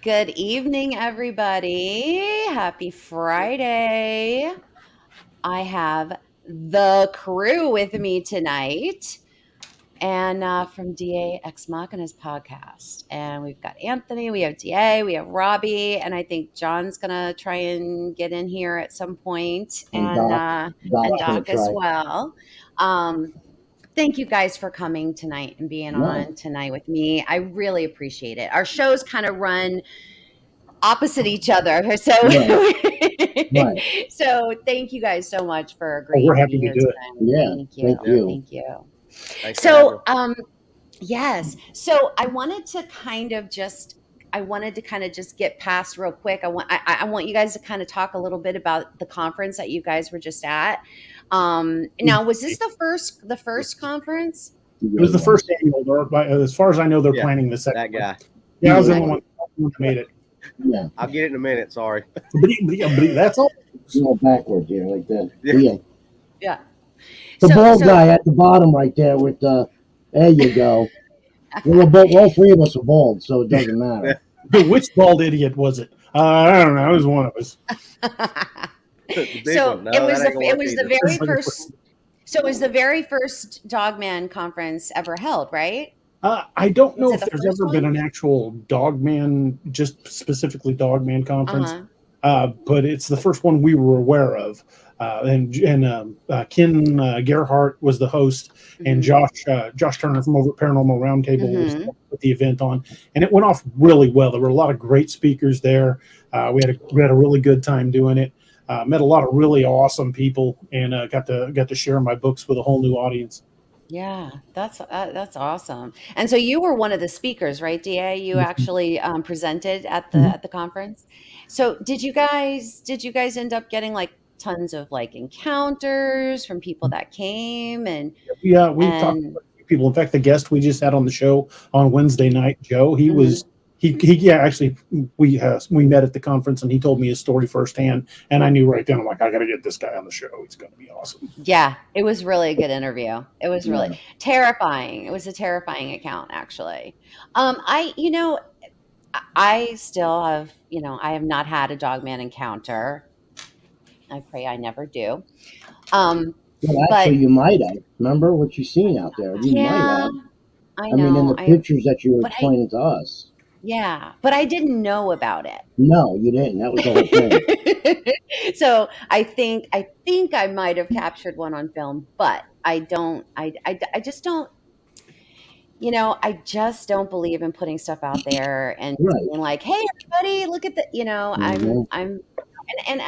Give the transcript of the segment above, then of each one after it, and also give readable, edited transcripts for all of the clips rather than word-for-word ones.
Good evening, everybody. Happy Friday. I have the crew with me tonight and from DA Ex Machina's podcast. And we've got Anthony, we have DA, we have Robbie, and I think John's going to try and get in here at some point, And and, Doc's gonna Doc as try. well. Um, Thank you guys for coming tonight and being Yeah. on tonight with me. I really appreciate it. Our shows kind of run opposite each other. So, Right. so thank you guys so much for Oh, we're agreeing to happy be to here do it. tonight. Yeah. Thank you. Thank you. Thank you. Thanks for having So, us. yes. So I wanted to kind of just get past real quick. I want you guys to kind of talk a little bit about the conference that you guys were just at. Now, was this the first conference? It was the first annual. As far as I know, they're Yeah, planning the second. That guy. Yeah, I was the Yeah. only one that made it. Yeah. I'll get it in a minute. Sorry. But that's all. Go backwards here, like that. Yeah. Yeah. The So- bald so- guy at the bottom right there with the. There you go. All three of us are bald, so it doesn't matter. Which bald idiot was it? I don't know. It was one of us. The big So one. No, it was that ain't gonna it work was the either. very first. So it was the very first Dogman conference ever held, right? I don't know Was if it the there's first ever been one? an actual Dogman, just specifically Dogman conference. But it's the first one we were aware of. And Ken Gerhardt was the host, and Josh Turner from over at Paranormal Roundtable was put the event on, and it went off really well. There were a lot of great speakers there. We had a really good time doing it. Met a lot of really awesome people, and got to share my books with a whole new audience. Yeah, that's awesome. And so you were one of the speakers, right, DA? You actually presented at the conference. So did you guys end up getting like tons of like encounters from people that came and Yeah, we talked to people. In fact, the guest we just had on the show on Wednesday night, Joe, he was actually we met at the conference, and he told me his story firsthand, and I knew right then, I'm like, I got to get this guy on the show. It's going to be awesome. Yeah, it was really a good interview. It was really terrifying. It was a terrifying account, actually. I still have, I have not had a Dogman encounter. I pray I never do. Well, actually, you might have. Remember what you seen out there? You might have. I I mean, in know. the pictures that you were but explaining to us. Yeah, but I didn't know about it. No, you didn't. That was the whole thing. So I think I might have captured one on film, but I don't. I just don't. I just don't believe in putting stuff out there and being like, "Hey, everybody, look at the." I'm. And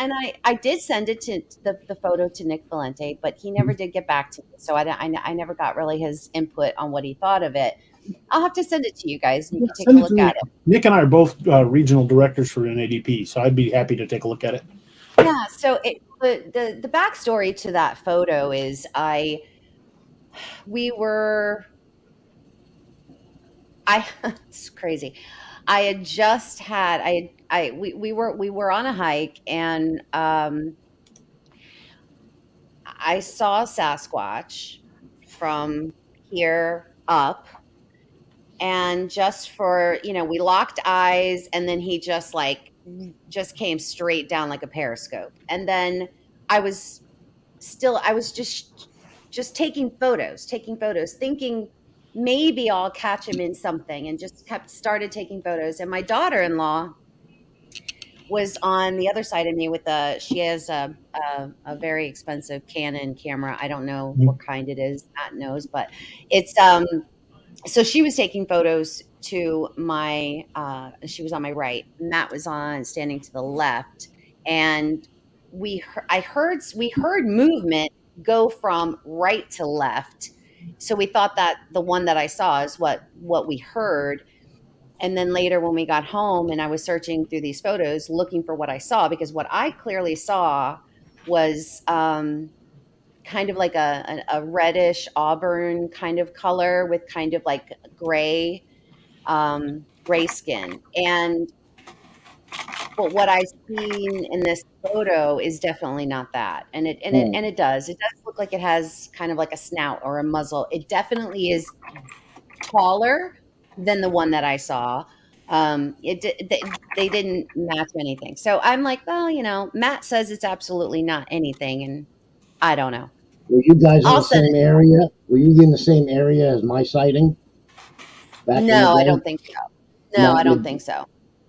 I did send it to the photo to Nick Valente, but he never did get back to me. So I never got really his input on what he thought of it. I'll have to send it to you guys, and you can take a look at it. Nick and I are both regional directors for NADP, so I'd be happy to take a look at it. Yeah. So the backstory to that photo is it's crazy. I had just had we were on a hike, and I saw Sasquatch from here up, and just for we locked eyes, and then he just came straight down like a periscope, and then I was just taking photos, thinking maybe I'll catch him in something, and just started taking photos. And my daughter-in-law was on the other side of me she has a very expensive Canon camera. I don't know what kind it is. Matt knows, but it's so she was taking photos to my she was on my right. Matt was standing to the left, and we heard movement go from right to left. So we thought that the one that I saw is what we heard. And then later when we got home and I was searching through these photos looking for what I saw, because what I clearly saw was kind of like a reddish auburn kind of color with kind of like gray skin. But what I've seen in this photo is definitely not that. And it does look like it has kind of like a snout or a muzzle. It definitely is taller than the one that I saw. They didn't match anything. So I'm like, well, Matt says it's absolutely not anything, and I don't know. Were you guys in the Also, same area? Were you in the same area as my sighting back in the no, I day? don't think so. No, Not I in don't the, think so.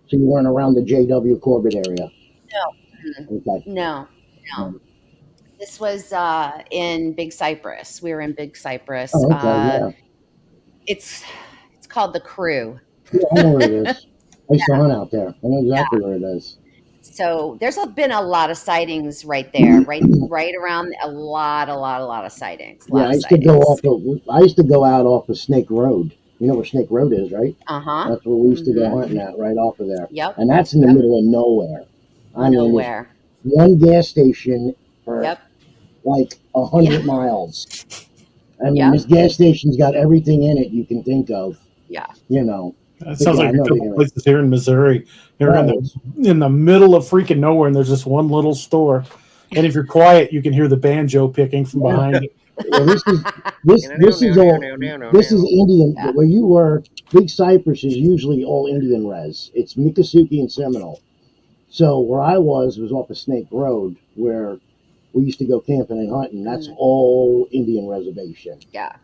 so you weren't around the J.W. Corbett area. No, Okay. no. This was in Big Cypress. We were in Big Cypress. Oh, okay. Yeah. It's called the Crew. Yeah, I know where it is. I used to Yeah. hunt out there. I know exactly where it is. So there's been a lot of sightings right there, right around a lot of sightings. Yeah, I used to go out off of Snake Road. You know where Snake Road is, right? That's where we used to go hunting at, right off of there. Yep. And that's in the middle of nowhere. I mean, Nowhere. One gas station for like 100 Yep. miles. I mean, this gas station's got everything in it you can think of. Yeah. You know. That sounds like a couple places here in Missouri. You're in the middle of freaking nowhere, and there's just one little store. And if you're quiet, you can hear the banjo picking from behind it. Well, this is Indian. Yeah. Where you were, Big Cypress is usually all Indian res. It's Miccosukee and Seminole. So where I was off of Snake Road, where we used to go camping and hunting. That's all Indian reservation. Yeah.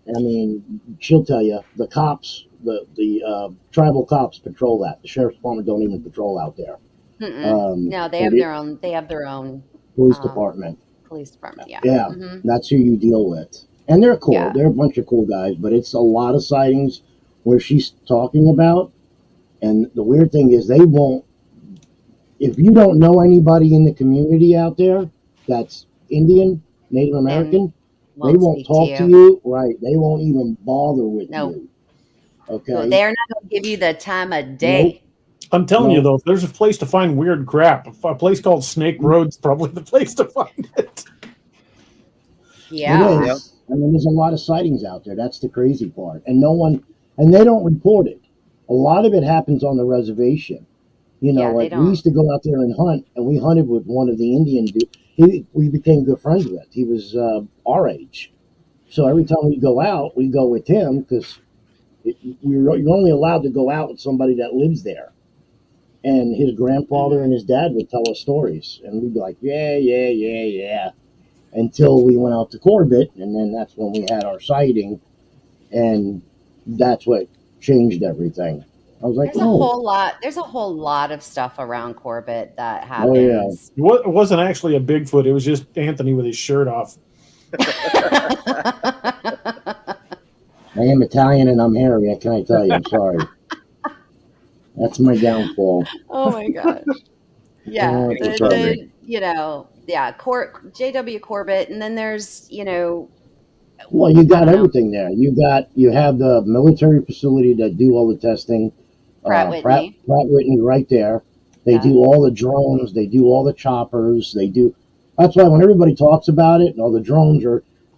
I mean, she'll tell you, the cops, the tribal cops patrol that. The sheriff's department don't even patrol out there. No, they have their own. They have their own police department. Police department, yeah. Yeah, that's who you deal with, and they're cool. Yeah. They're a bunch of cool guys, but it's a lot of sightings where she's talking about. And the weird thing is, they won't. If you don't know anybody in the community out there that's Indian, Native American, they won't talk to you. Right? They won't even bother with you. Okay. No, they're not going to give you the time of day. Nope. I'm telling you, though, if there's a place to find weird crap, a place called Snake Road's probably the place to find it. Yeah. It is. I mean, there's a lot of sightings out there. That's the crazy part. And they don't report it. A lot of it happens on the reservation. You know, we used to go out there and hunt, and we hunted with one of the Indian dudes. We became good friends with. He was our age. So every time we go out, we go with him because you're only allowed to go out with somebody that lives there. And his grandfather and his dad would tell us stories. And we'd be like, yeah. Until we went out to Corbett, and then that's when we had our sighting. And that's what changed everything. I was like, there's a whole lot of stuff around Corbett that happens. Oh, yeah. It wasn't actually a Bigfoot. It was just Anthony with his shirt off. I am Italian and I'm hairy. Can I tell you? I'm sorry. That's my downfall. Oh my gosh. Yeah. J.W. Corbett, and then there's, Well, you got everything there. You have the military facility that do all the testing. Pratt Whitney right there. They do all the drones. They do all the choppers. That's why when everybody talks about it and all the drones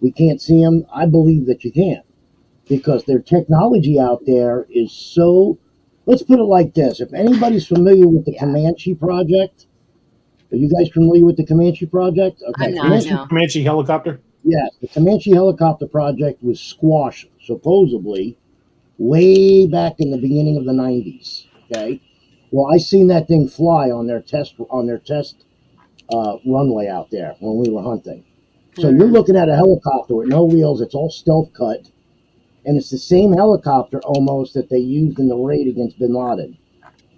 we can't see them, I believe that you can't. Because their technology out there is so, let's put it like this. If anybody's familiar with the Comanche project, are you guys familiar with the Comanche project? Okay. Comanche helicopter? Yes, the Comanche helicopter project was squashed, supposedly, way back in the beginning of the 90s. Okay. Well, I seen that thing fly on their test runway out there when we were hunting. So you're looking at a helicopter with no wheels. It's all stealth cut. And it's the same helicopter almost that they used in the raid against bin Laden.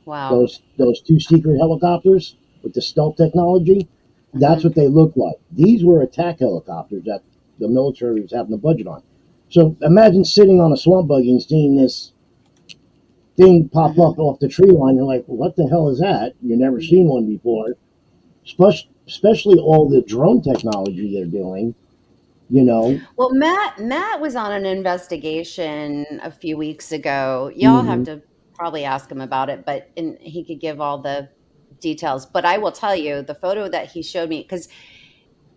Wow. Those two secret helicopters with the stealth technology, that's what they look like. These were attack helicopters that the military was having a budget on. So imagine sitting on a swamp buggy and seeing this thing pop up off the tree line. You're like, well, what the hell is that? You've never seen one before. Especially all the drone technology they're doing. Well, Matt was on an investigation a few weeks ago. Y'all have to probably ask him about it, and he could give all the details. But I will tell you the photo that he showed me, because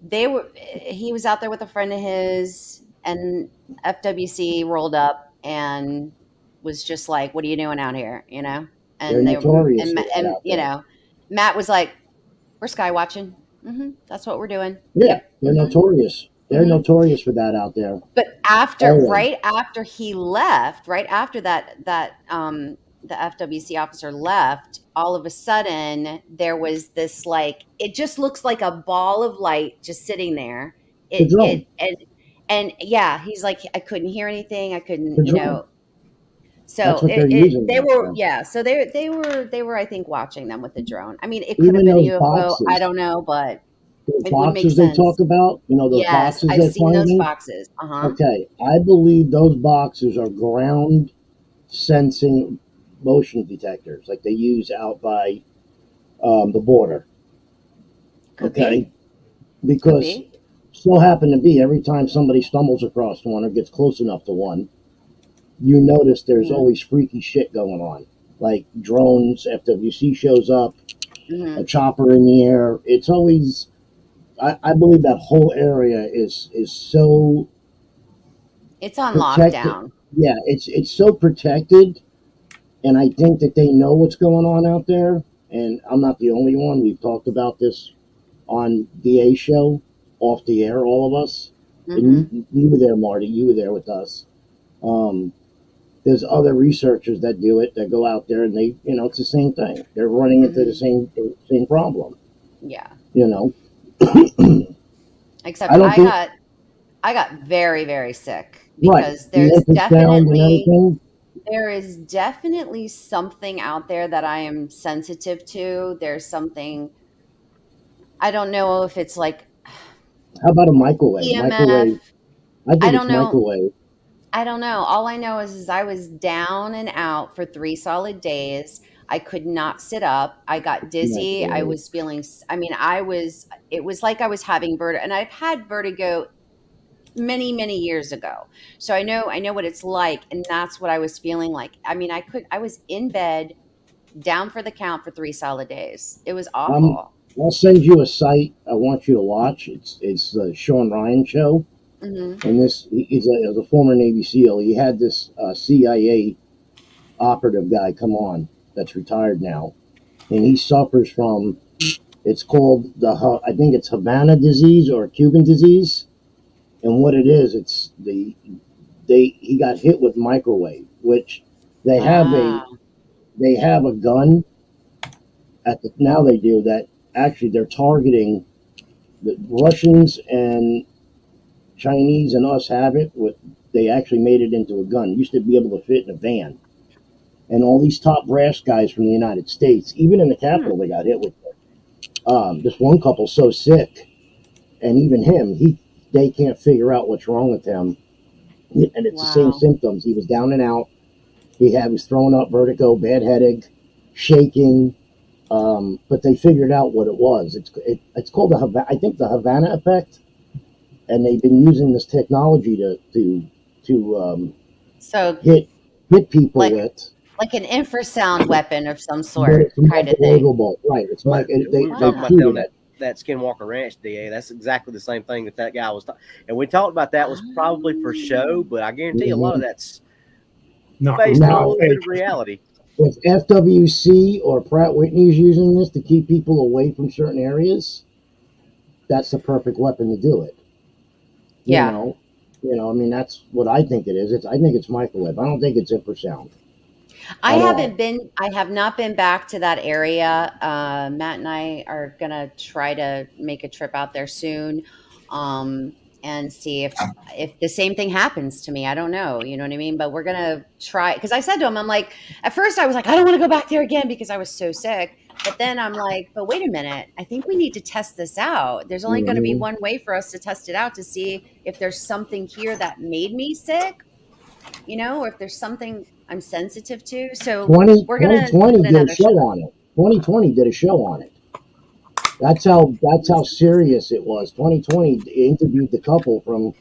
he was out there with a friend of his, and FWC rolled up and was just like, "What are you doing out here?" And they're notorious. Matt was like, "We're sky watching. That's what we're doing." Yeah, they're notorious. They're notorious for that out there. But right after he left, right after that the FWC officer left, all of a sudden there was this like, it just looks like a ball of light just sitting there. The drone. And yeah, he's like, I couldn't hear anything. I couldn't, The you drone. know. That's So what they're using. they were, for. yeah. So they were, I think, watching them with the drone. I mean, it could Even have been a those UFO. boxes. I don't know, but Those it would make boxes they sense. talk about, those Yes, boxes I've they're seen those finding. boxes. Okay, I believe those boxes are ground sensing motion detectors, like they use out by the border. Could Okay, be. because Could be. so happen to be every time somebody stumbles across one or gets close enough to one, you notice there's always freaky shit going on, like drones. FWC shows up, a chopper in the air. It's always. I believe that whole area is so. It's on protected. lockdown. Yeah, it's so protected, and I think that they know what's going on out there. And I'm not the only one. We've talked about this on D.A. show, off the air, all of us. And you were there, Marty. You were there with us. There's other researchers that do it, that go out there, and they, it's the same thing. They're running into the same problem. Yeah. Except I got very, very sick because there is definitely something out there that I am sensitive to. There's something, I don't know if it's like, how about a microwave? EMF. Microwave. I don't know. Microwave. I don't know. All I know is I was down and out for 3 solid days. I could not sit up. I got dizzy. I was feeling, it was like I was having vertigo, and I've had vertigo many, many years ago. So I know what it's like. And that's what I was feeling like. I mean, I was in bed down for the count for 3 solid days. It was awful. I'll send you a site I want you to watch. It's the Sean Ryan show. And this, he's a former Navy SEAL. He had this CIA operative guy come on that's retired now, and he suffers from, it's called I think it's Havana disease or Cuban disease, and what it is, it's he got hit with microwave, which they have a gun now they do that. Actually, they're targeting the Russians and Chinese, and us have it. They actually made it into a gun. It used to be able to fit in a van. And all these top brass guys from the United States, even in the Capitol, they got hit with it. This one couple's so sick, and even him, they can't figure out what's wrong with him. And it's the same symptoms. He was down and out. He was throwing up, vertigo, bad headache, shaking. But they figured out what it was. It's called I think the Havana effect. And they've been using this technology to hit people with, like an infrasound weapon of some sort, kind of thing. Right? It's like we were talking about down that Skinwalker Ranch, DA. That's exactly the same thing that guy was talking. And we talked about that was probably for show, but I guarantee a lot of that's based on a little bit of reality. If FWC or Pratt Whitney is using this to keep people away from certain areas, that's the perfect weapon to do it. Yeah. I mean, that's what I think it is. I think it's microwave. I don't think it's infrasound. I have not been back to that area. Matt and I are going to try to make a trip out there soon. And see if the same thing happens to me. I don't know. You know what I mean? But we're going to try. Because I said to him, I'm like, at first I was like, I don't want to go back there again because I was so sick. But then I'm like, but wait a minute. I think we need to test this out. There's only going to be one way for us to test it out, to see if there's something here that made me sick, or if there's something I'm sensitive to. So we're going to 2020 did a show on it. 2020 did a show on it. That's how serious it was. 2020 interviewed the couple from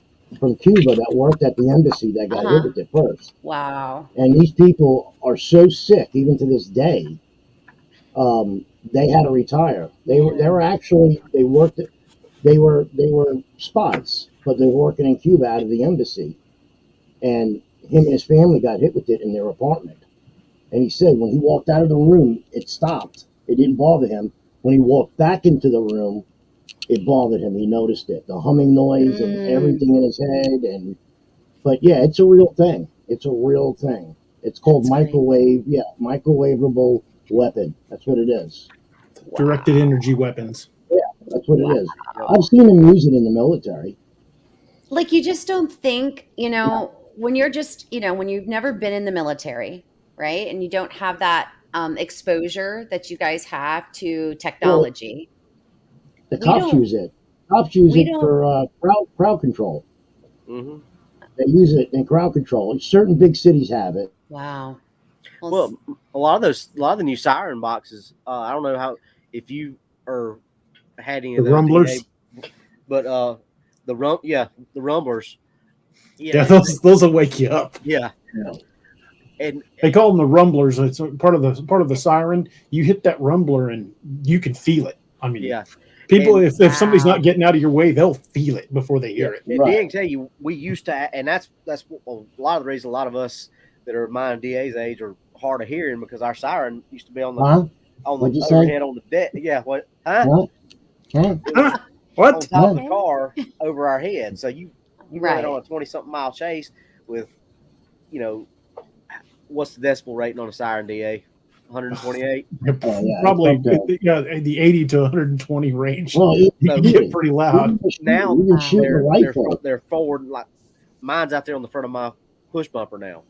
Cuba that worked at the embassy that got hit with it first. Wow. And these people are so sick, even to this day. They had to retire. They were spies, but they were working in Cuba out of the embassy. And him and his family got hit with it in their apartment. And he said when he walked out of the room, it stopped. It didn't bother him. When he walked back into the room, it bothered him. He noticed it, the humming noise and everything in his head. But yeah, it's a real thing. It's a real thing. It's called microwavable weapon. That's what it is. Directed energy weapons. Yeah, that's what it is. I've seen them use it in the military. Like, you just don't think, when you're just, when you've never been in the military, right? And you don't have that exposure that you guys have to technology. Well, the cops use it. Cops use it for crowd control. Mm-hmm. They use it in crowd control. Certain big cities have it. Wow. Well, a lot of the new siren boxes. I don't know if you had any of the those rumblers, but the rumblers. Yeah, those will wake you up. Yeah. And they call them the rumblers. It's part of the siren. You hit that rumbler and you can feel it. I mean, people, if somebody's not getting out of your way, they'll feel it before they hear it. And I can tell you, we used to, and that's a lot of the reason a lot of us that are my DA's age are hard of hearing, because our siren used to be on the overhead on the deck. Yeah, what? Huh? What? On top of the car over our head. So you went on a 20-something mile chase with, what's the decibel rating on a siren, DA? 128? Probably the 80 to 120 range. Well, you get pretty loud. Now they're forward, like mine's out there on the front of my push bumper now.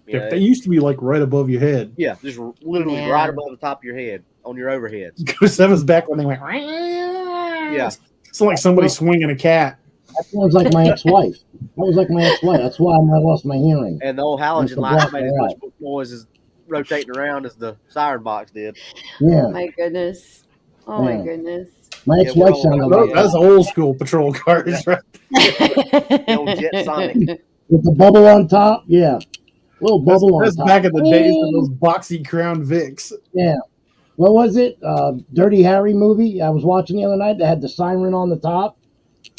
They used to be like right above your head. Yeah, just literally right above the top of your head on your overheads. Because that was back when they went. Yeah, it's like somebody swinging a cat. That sounds like my ex-wife. That's why I lost my hearing. And the old halogen light made as much noise as rotating around as the siren box did. Yeah. Oh my goodness. My goodness. My ex-wife sounded like that's old school patrol cars, right? The old Jet Sonic. With the bubble on top, little bubble on top. That's back in the days of those boxy Crown Vics. Yeah. What was it? Dirty Harry movie I was watching the other night. They had the siren on the top.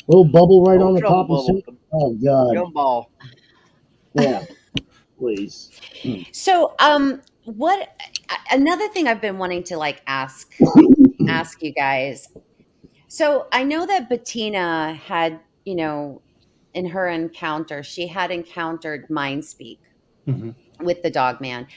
Little bubble right on the top. Oh, God. Gumball. Yeah. Please. So, another thing I've been wanting to ask you guys. So I know that Bettina had, in her encounter, she had encountered mind speak with the Dogman.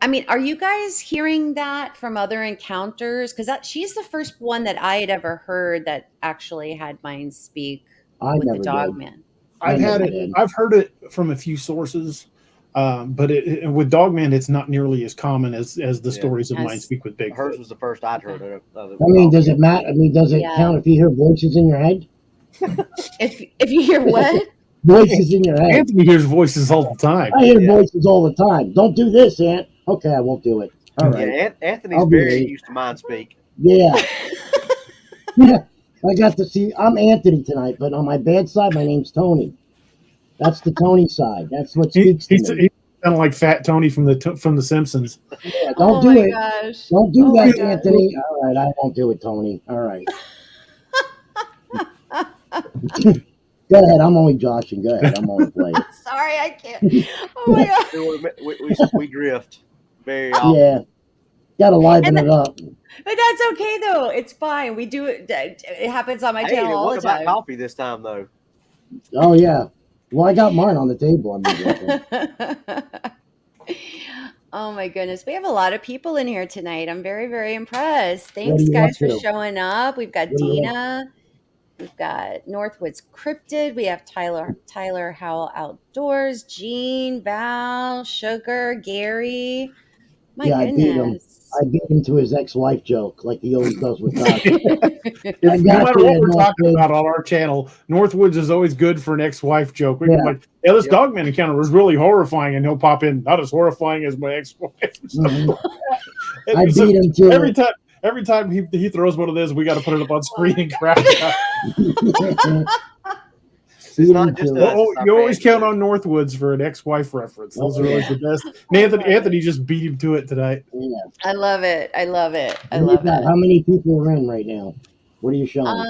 I mean, are you guys hearing that from other encounters? Because she's the first one that I had ever heard that actually had mind speak with the Dogman. I've heard it from a few sources, but with Dogman, it's not nearly as common as the stories of mind speak with Bigfoot. Hers was the first I'd heard of it. I mean, does it matter? I mean, does it count if you hear voices in your head? If you hear what? Voices in your head. Anthony hears voices all the time. I hear voices all the time. Don't do this, Ant. Okay, I won't do it. All right. Yeah, Anthony's very used to mind speak. Yeah. I got to see. I'm Anthony tonight, but on my bad side, my name's Tony. That's the Tony side. That's what speaks to me. He's kind of like Fat Tony from the Simpsons. Yeah, don't do it. Gosh. Don't do that, Anthony. All right, I won't do it, Tony. All right. Go ahead. I'm only joshing. Go ahead. I'm only playing. Sorry, I can't. Oh my God. We drift very often. Yeah. Got to liven it up. But that's okay, though. It's fine. We do it. It happens on my channel all the time. What about coffee this time, though? Oh, yeah. Well, I got mine on the table. Oh, my goodness. We have a lot of people in here tonight. I'm very, very impressed. Thanks, guys, for showing up. We've got Dina. We've got Northwoods Cryptid. We have Tyler Howell Outdoors, Gene, Val, Sugar, Gary. My goodness. I beat him to his ex-wife joke, like he always does with us. No matter what we're talking about on our channel, Northwoods is always good for an ex-wife joke. We can be like, this Dogman encounter was really horrifying, and he'll pop in, not as horrifying as my ex-wife. I beat him to Every time he throws one of those, we got to put it up on screen and crack it up. It's not just you always count on Northwoods for an ex-wife reference. Those are always the best. Anthony just beat him to it tonight. Yeah. I love it. I love it. How many people are in right now? What are you showing?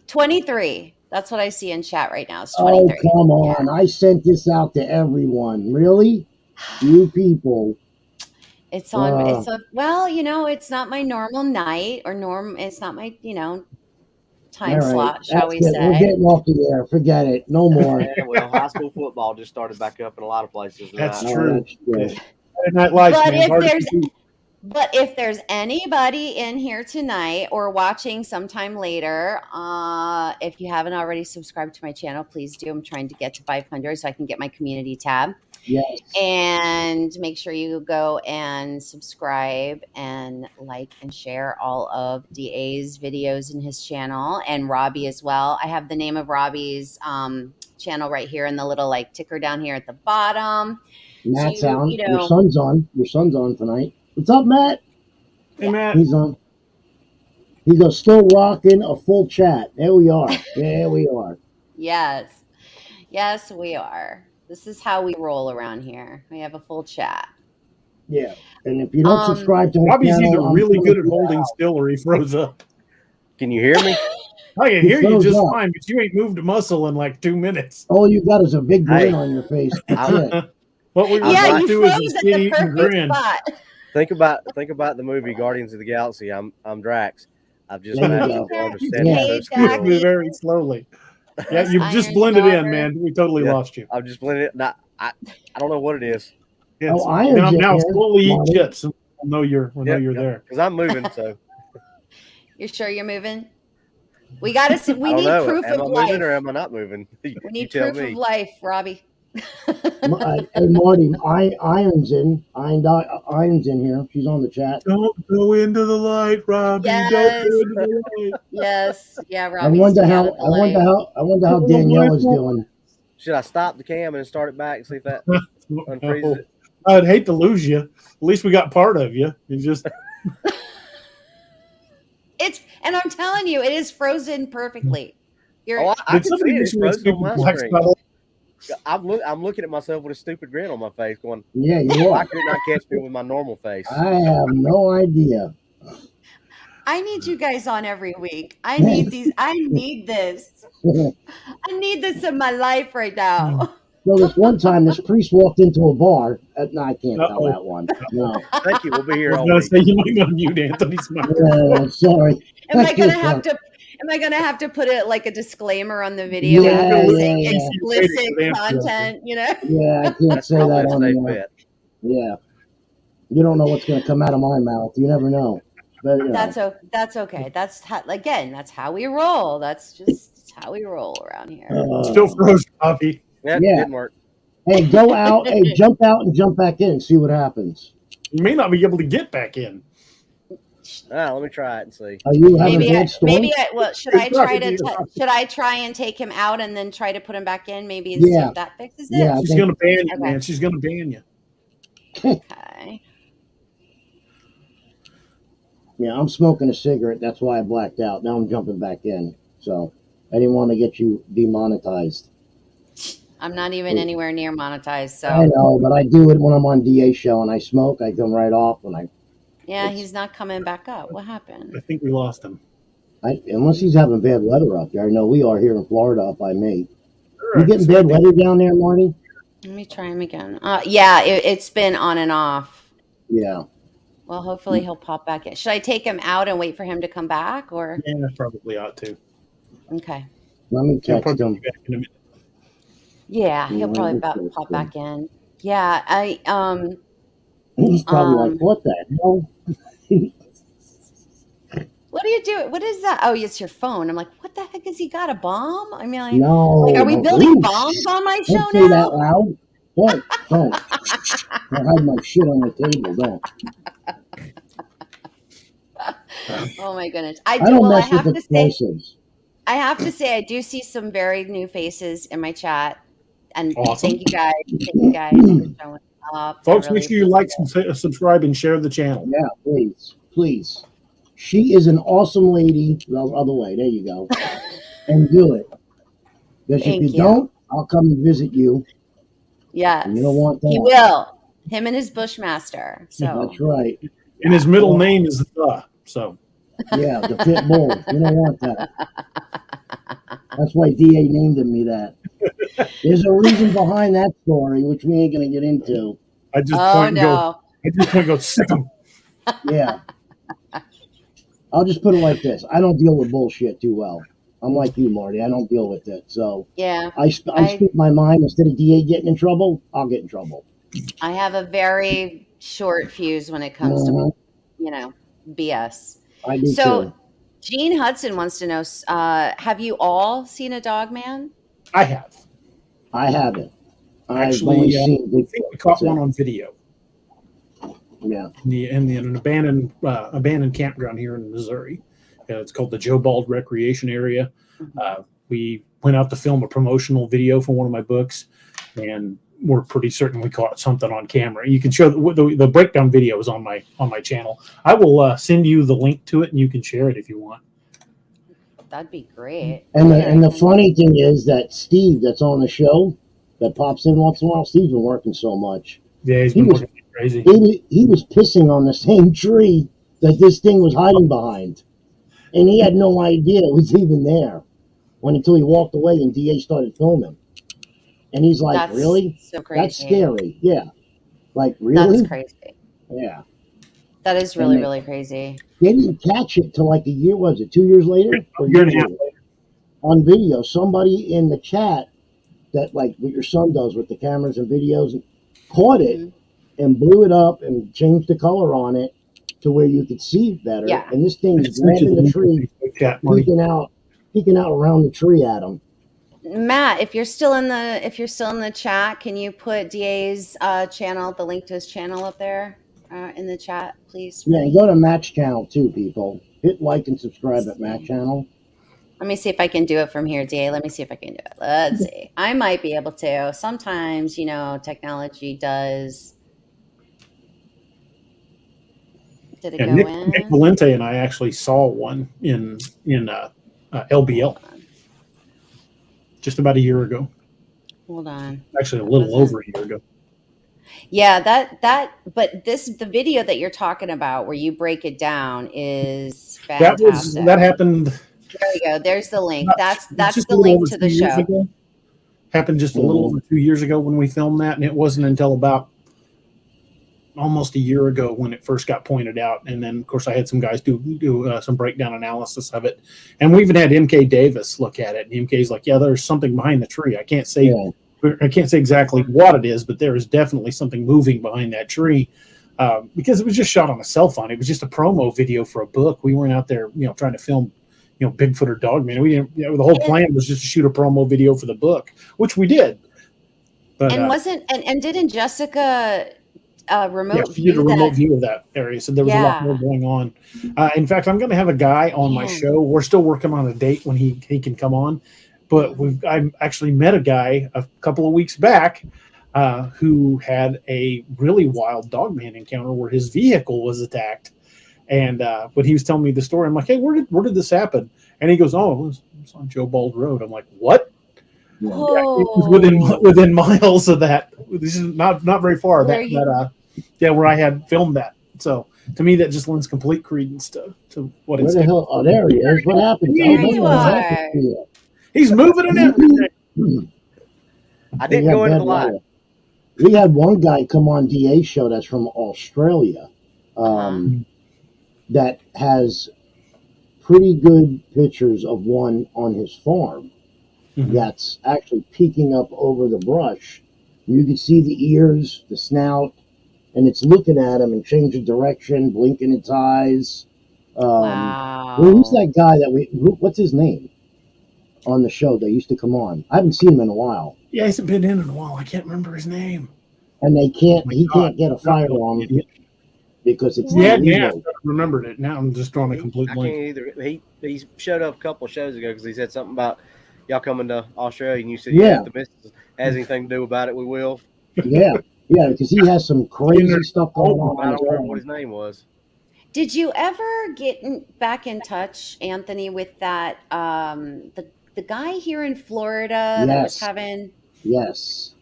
23. That's what I see in chat right now. It's 23. Oh, come on. Yeah. I sent this out to everyone. Really? You people. It's on. Well, it's not my normal night it's not my, time slot, shall we say? We're getting off the air. Forget it. No more. Yeah, well, high school football just started back up in a lot of places. That's true. But if there's anybody in here tonight or watching sometime later, if you haven't already subscribed to my channel, please do. I'm trying to get to 500 so I can get my community tab. Yes. And make sure you go and subscribe and like and share all of DA's videos in his channel, and Robbie as well. I have the name of Robbie's channel right here in the little like ticker down here at the bottom. Matt's on. Your son's on. Your son's on tonight. What's up, Matt? Hey, Matt. He's on. He goes, still rocking a full chat. There we are. There we are. Yes. Yes, we are. This is how we roll around here. We have a full chat. Yeah. And if you don't subscribe to my Robbie's channel, either really good at holding still or he froze up. Can you hear me? I can hear you just fine, but you ain't moved a muscle in like 2 minutes. All you got is a big grin on your face. That's it. What we you do froze is at the perfect grin. spot. Think about the movie Guardians of the Galaxy. I'm Drax. I've just There move very slowly. Yeah, you've just blended in, man. We totally lost you. I've just blended in. I don't know what it is. Now slowly eat chips and we'll know you're there. Because I'm moving, so. You're sure you're moving? We got to. We need proof of life. Am I moving or am I not moving? We need proof of life, Robbie. Hey Marty, Iron's in. Iron's in here. She's on the chat. Don't go into the light, Robbie. Yes. Don't go into the light. Yes. Yeah, Robbie. I wonder how Danielle is doing. Should I stop the cam and start it back and see if that unfreezes it? I'd hate to lose you. At least we got part of you. You just. And I'm telling you, it is frozen perfectly. I can see it. It's frozen on my screen. I'm looking at myself with a stupid grin on my face going, yeah, you are. Why could it not catch me with my normal face? I have no idea. I need you guys on every week. I need these. I need this. I need this in my life right now. So this one time, this priest walked into a bar. No, I can't tell that one. No. Thank you. We'll be here all week. Say you might unmute Anthony's mic. Sorry. Am I gonna have to put it like a disclaimer on the video saying explicit content? You know? Yeah, I can't say that on there. Yeah, you don't know what's gonna come out of my mouth. You never know. But, that's okay. That's how we roll. That's just how we roll around here. Still frozen, Robbie. Yeah, didn't work. Hey, go out. Hey, jump out and jump back in. See what happens. You may not be able to get back in. Let me try it and see. Are you having a bad storm? Should I try and take him out and then try to put him back in? Maybe see if that fixes it. Yeah, she's gonna ban you, man. She's gonna ban you. Okay. Yeah, I'm smoking a cigarette. That's why I blacked out. Now I'm jumping back in. So I didn't want to get you demonetized. I'm not even anywhere near monetized. So I know, but I do it when I'm on DA show and I smoke. I come right off when I. Yeah, he's not coming back up. What happened? I think we lost him. Unless he's having bad weather up there. I know we are here in Florida up by me. You getting bad weather down there, Marty? Let me try him again. Yeah, it's been on and off. Yeah. Well, hopefully he'll pop back in. Should I take him out and wait for him to come back, or? Yeah, probably ought to. Okay. Let me text him. Yeah, he'll probably pop back in. Yeah, He's probably like, what the hell? What are you doing? What is that? Oh, it's your phone. I'm like, what the heck has he got? A bomb? I mean, like, no. Are we building bombs on my show now? Don't say that loud. Don't hide my shit on the table. Don't. Oh my goodness! I have to say, I do see some very new faces in my chat, and awesome. Thank you guys for showing up. Folks, make sure you like, subscribe, and share the channel. Yeah, please. She is an awesome lady. The other way, there you go, and do it. Because if you don't, I'll come and visit you. Yes, and you don't want that. He will. Him and his Bushmaster. So that's right. And his middle name is the. So. Yeah, the pit bull. You don't want that. That's why DA named me that. There's a reason behind that story, which we ain't gonna get into. I just point and go sick him. Yeah. I'll just put it like this: I don't deal with bullshit too well. I'm like you, Marty. I don't deal with it. So yeah, I speak my mind. Instead of DA getting in trouble, I'll get in trouble. I have a very short fuse when it comes to, BS. I do So too. Gene Hudson wants to know, have you all seen a Dogman? I have. I haven't. I've Actually, only seen I think we caught one on video. Yeah. In an abandoned campground here in Missouri. It's called the Joe Bald Recreation Area. We went out to film a promotional video for one of my books, and we're pretty certain we caught something on camera. You can show the breakdown video is on my channel. I will send you the link to it, and you can share it if you want. That'd be great. And the funny thing is that Steve, that's on the show, that pops in once in a while, Steve's been working so much. Yeah, he's been working crazy. He was pissing on the same tree that this thing was hiding behind. And he had no idea it was even there until he walked away and DA started filming. And he's like, That's really? So crazy. That's scary. Yeah. Like, really? That's crazy. Yeah. That is really, really crazy. They didn't catch it till like a year, was it 2 years later? A year and a half later. On video, somebody in the chat that, like what your son does with the cameras and videos, caught it and blew it up and changed the color on it to where you could see better. Yeah. And this thing is grabbing the tree, peeking out around the tree at him. Matt, if you're still in the chat, can you put DA's channel, the link to his channel up there in the chat, please? Yeah, and go to Matt's channel too, people. Hit like and subscribe at Matt's channel. Let me see if I can do it from here, DA. Let me see if I can do it. Let's see. I might be able to. Sometimes, technology does. Did it go in? Nick Valente and I actually saw one in LBL just about a year ago. Hold on. Actually, a little over a year ago. Yeah, but the video that you're talking about where you break it down is fantastic. That happened. There we go. There's the link. That's the link to the show. Happened just a little over 2 years ago when we filmed that, and it wasn't until about almost a year ago when it first got pointed out. And then, of course, I had some guys do some breakdown analysis of it, and we even had MK Davis look at it. And MK's like, "Yeah, there's something behind the tree. I can't say exactly what it is, but there is definitely something moving behind that tree." Because it was just shot on a cell phone. It was just a promo video for a book. We weren't out there, trying to film, Bigfoot or Dogman. We didn't. The whole plan was just to shoot a promo video for the book, which we did. But, and didn't Jessica remote view of that area? So there was a lot more going on. In fact, I'm going to have a guy on my show. We're still working on a date when he can come on. But I actually met a guy a couple of weeks back who had a really wild Dogman encounter where his vehicle was attacked. And when he was telling me the story, I'm like, "Hey, where did this happen?" And he goes, "Oh, it was on Joe Bald Road." I'm like, "What?" Yeah, it was within miles of that. This is not very far. Where I had filmed that. So to me, that just lends complete credence to what it's. Where the hell? Oh, there he is. What happened? There you are. He's moving and everything. I didn't go into the live. We had one guy come on DA's show that's from Australia. That has pretty good pictures of one on his farm that's actually peeking up over the brush. You can see the ears, the snout, and it's looking at him and changing direction, blinking its eyes. Wow. Who's that guy what's his name on the show that used to come on? I haven't seen him in a while. Yeah, he hasn't been in a while. I can't remember his name. And he can't get a firearm because it's I remembered it. Now I'm just drawing a complete blank. I can't either. He showed up a couple of shows ago because he said something about y'all coming to Australia, and you said if the missus has anything to do about it, we will. Yeah, because he has some crazy stuff going on. I don't remember what his name was. Did you ever get back in touch, Anthony, with that the guy here in Florida that was having? Yes.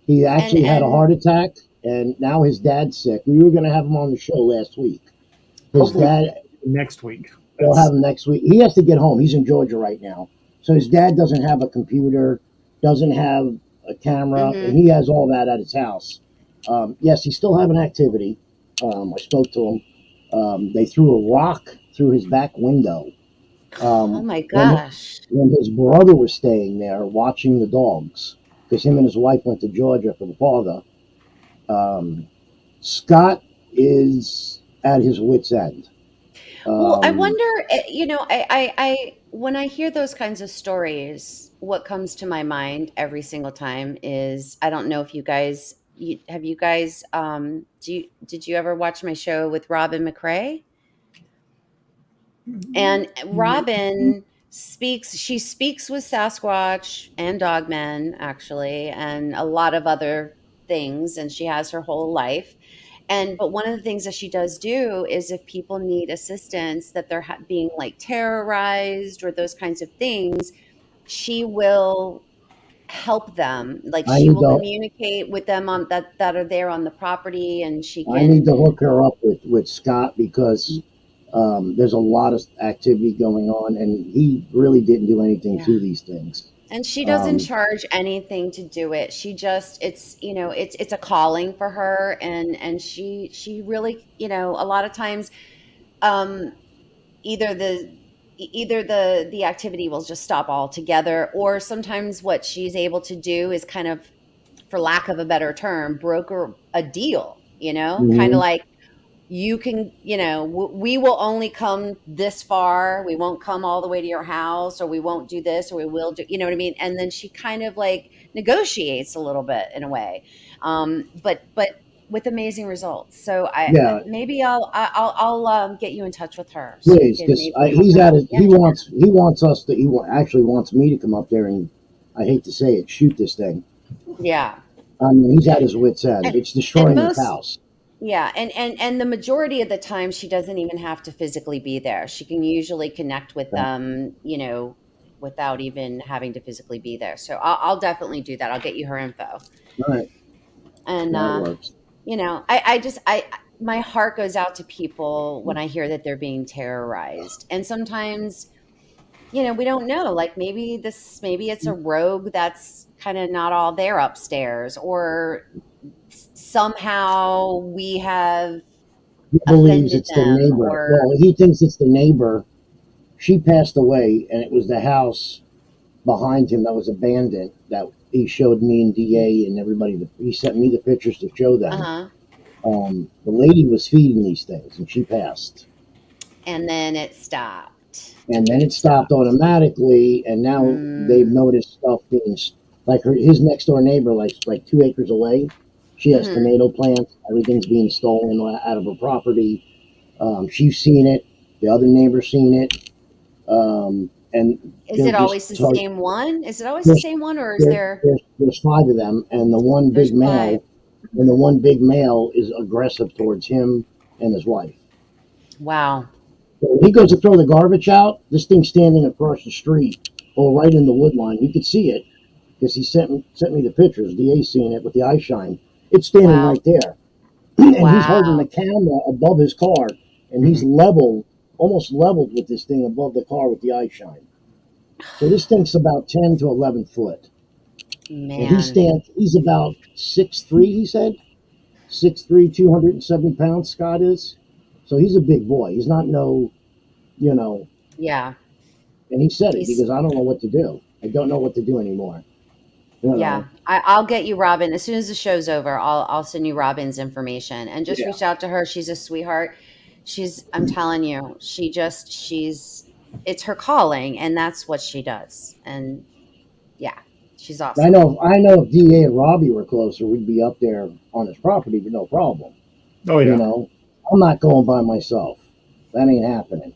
He actually had a heart attack. And now his dad's sick. We were going to have him on the show last week. His dad next week. We'll have him next week. He has to get home. He's in Georgia right now. So his dad doesn't have a computer, doesn't have a camera, and he has all that at his house. Yes, he's still having activity. I spoke to him. They threw a rock through his back window Oh my gosh. When his brother was staying there watching the dogs, because him and his wife went to Georgia for the father, Scott is at his wit's end. Well, I wonder, I when I hear those kinds of stories, what comes to my mind every single time is, I don't know if you guys, have you guys, did you ever watch my show with Robin McRae? And Robin she speaks with Sasquatch and Dogman, actually, and a lot of other things, and she has her whole life. But one of the things that she does do is, if people need assistance, that they're being like terrorized or those kinds of things, she will help them. Like, she will communicate with them on that are there on the property, and she can. I need to hook her up with Scott, because there's a lot of activity going on, and he really didn't do anything to these things. And she doesn't charge anything to do it. She just, it's a calling for her, and she really, a lot of times, either the activity will just stop altogether, or sometimes what she's able to do is kind of, for lack of a better term, broker a deal, kind of like, you can, we will only come this far. We won't come all the way to your house, or we won't do this, or we will do, you know what I mean? And then she kind of like negotiates a little bit in a way, but with amazing results. So maybe I'll get you in touch with her. So please, because he's at it. He wants us to. He actually wants me to come up there and, I hate to say it, shoot this thing. Yeah. I mean, he's at his wit's end. It's destroying his house. Yeah, and the majority of the time, she doesn't even have to physically be there. She can usually connect with them, without even having to physically be there. So I'll definitely do that. I'll get you her info. All right. And that works. My heart goes out to people when I hear that they're being terrorized. And sometimes, we don't know. Like, maybe it's a rogue that's kind of not all there upstairs, or somehow we have he believes it's the neighbor. Well, he thinks it's the neighbor. She passed away, and it was the house behind him that was abandoned, that he showed me and D.A. and everybody. He sent me the pictures to show them. The lady was feeding these things, and she passed. And then it stopped. And then it stopped automatically, and now they've noticed stuff being, like his next door neighbor, like 2 acres away. She has tomato plants. Everything's being stolen out of her property. She's seen it. The other neighbor's seen it. And is it always the same one? Is it always the same one, or is there? There's 5 of them, and the one big male, is aggressive towards him and his wife. Wow. So when he goes to throw the garbage out, this thing's standing across the street, or right in the wood line. You could see it, because he sent me the pictures. DA seen it with the eye shine. It's standing right there. And he's holding the camera above his car, and he's almost leveled with this thing above the car with the eye shine. So this thing's about 10 to 11 foot. Man. And he's about 6'3", he said. 6'3", 270 pounds, Scott is. So he's a big boy. He's not Yeah. And he said it, because I don't know what to do. I don't know what to do anymore. Yeah, I'll get you Robin as soon as the show's over. I'll send you Robin's information, and just reach out to her. She's a sweetheart. I'm telling you, it's her calling, and that's what she does. And she's awesome. I know if DA and Robbie were closer, we'd be up there on his property with no problem. Oh yeah. I'm not going by myself. That ain't happening.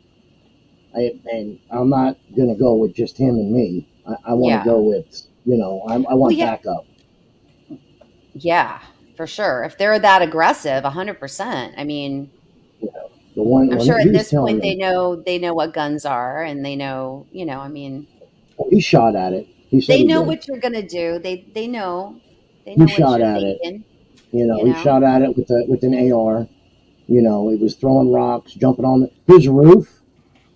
And I'm not gonna go with just him and me. I want to go with. I want backup. Yeah, for sure. If they're that aggressive, 100%. I mean, I'm sure at this point they know what guns are, and they know. I mean, he shot at it. They know what you're gonna do. They know. He shot at it. He shot at it with an AR. He was throwing rocks, jumping on his roof.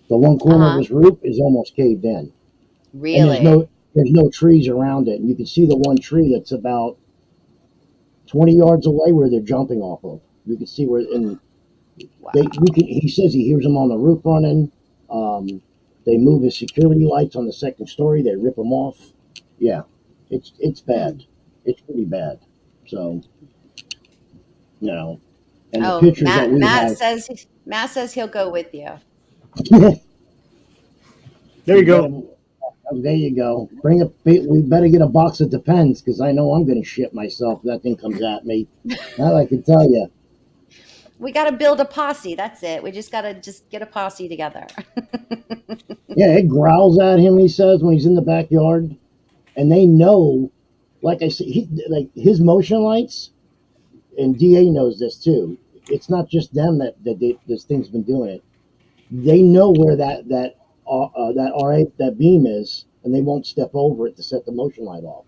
The one corner of his roof is almost caved in. Really? And there's no trees around it, and you can see the one tree that's about 20 yards away where they're jumping off of. You can see where, and he says he hears them on the roof running. They move his security lights on the second story. They rip them off. Yeah, it's bad. It's pretty bad. So, and the pictures that we have. Matt says he'll go with you. There you go. There you go. We better get a box of Depends, because I know I'm going to shit myself if that thing comes at me. That I can tell you. We got to build a posse. That's it. We just got to get a posse together. Yeah, it growls at him, he says, when he's in the backyard. And they know, like I said, his motion lights, and DA knows this too. It's not just them that this thing's been doing it. They know where that beam is, and they won't step over it to set the motion light off.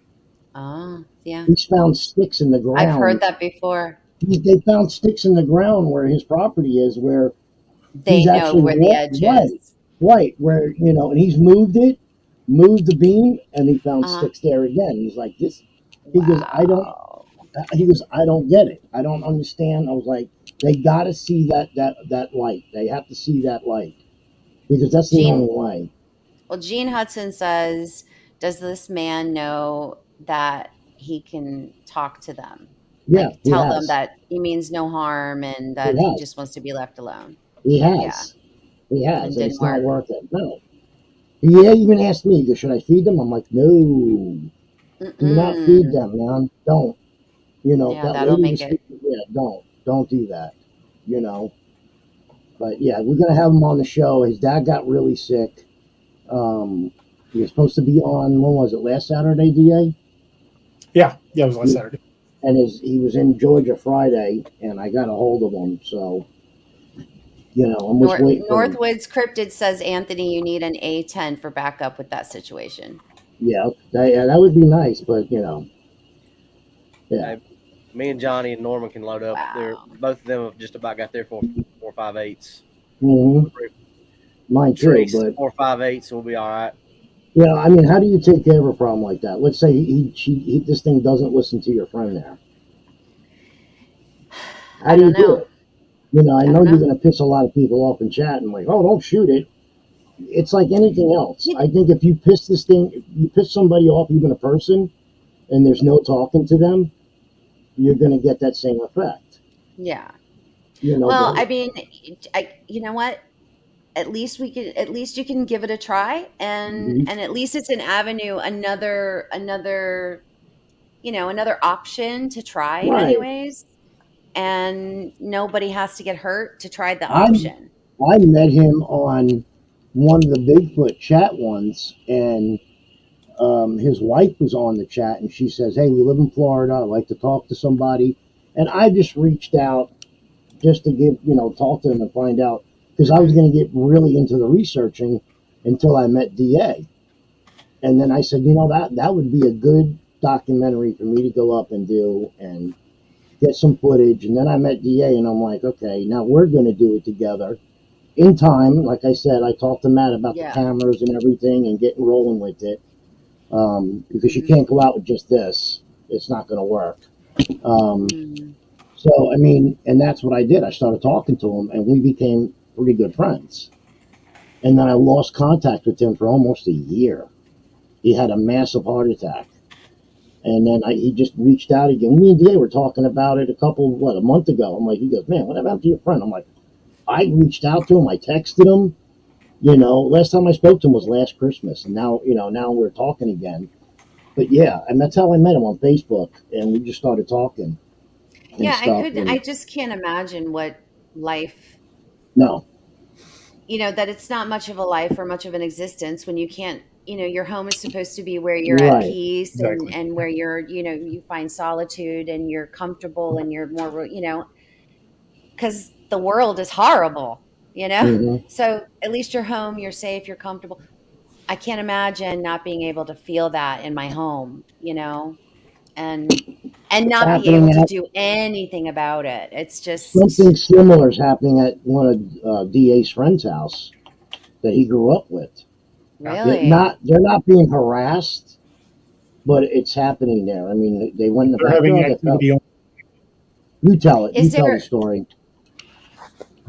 Yeah. He's found sticks in the ground. I've heard that before. They found sticks in the ground where his property is, where they know where the edge is. Right, where, and he's moved the beam, and he found sticks there again. He's like, this. He goes, I don't get it. I don't understand. I was like, they got to see that light. They have to see that light, because that's the only way. Well, Gene Hudson says, does this man know that he can talk to them? Yeah, tell them that he means no harm and that he just wants to be left alone. He has. He has. And it's not worth it. No. He even asked me, he goes, should I feed them? I'm like, no. Do not feed them, man. Don't. That'll make it. Don't do that. But yeah, we're going to have him on the show. His dad got really sick. He was supposed to be on, when was it, last Saturday, DA? Yeah, it was last Saturday. And he was in Georgia Friday, and I got a hold of him. So, I'm just waiting. Northwoods Cryptid says, Anthony, you need an A10 for backup with that situation. Yeah, that would be nice, but Yeah. Me and Johnny and Norman can load up. Wow. Both of them have just about got their 4.58s. Mm-hmm. Mine too, but 4.58s will be all right. Yeah, I mean, how do you take care of a problem like that? Let's say this thing doesn't listen to your friend there. How do you do it? I know you're going to piss a lot of people off in chat and like, oh, don't shoot it. It's like anything else. I think if you piss somebody off, even a person, and there's no talking to them, you're going to get that same effect. Yeah. Well, I mean, you know what? At least you can give it a try, and at least it's an avenue, another option to try anyways. And nobody has to get hurt to try the option. I met him on one of the Bigfoot chat ones, and his wife was on the chat, and she says, hey, we live in Florida. I'd like to talk to somebody. And I just reached out just to talk to them and find out, because I was going to get really into the researching until I met DA. And then I said, that would be a good documentary for me to go up and do and get some footage. And then I met DA, and I'm like, okay, now we're going to do it together. In time, like I said, I talked to Matt about the cameras and everything and getting rolling with it. Because you can't go out with just this. It's not going to work. So, I mean, and that's what I did. I started talking to him, and we became pretty good friends. And then I lost contact with him for almost a year. He had a massive heart attack. And then he just reached out again. Me and DA were talking about it a month ago. I'm like, he goes, man, what happened to your friend? I'm like, I reached out to him. I texted him. Last time I spoke to him was last Christmas. And now we're talking again. But yeah, and that's how I met him, on Facebook. And we just started talking. Yeah, I just can't imagine what life. No. That it's not much of a life or much of an existence when you can't, your home is supposed to be where you're at peace and where you're, you find solitude and you're comfortable and you're more, because the world is horrible, So at least you're home, you're safe, you're comfortable. I can't imagine not being able to feel that in my home, and not be able to do anything about it. It's just something similar is happening at one of DA's friend's house that he grew up with. Really? They're not being harassed, but it's happening there. I mean, they went in the backyard. You tell it. You tell the story.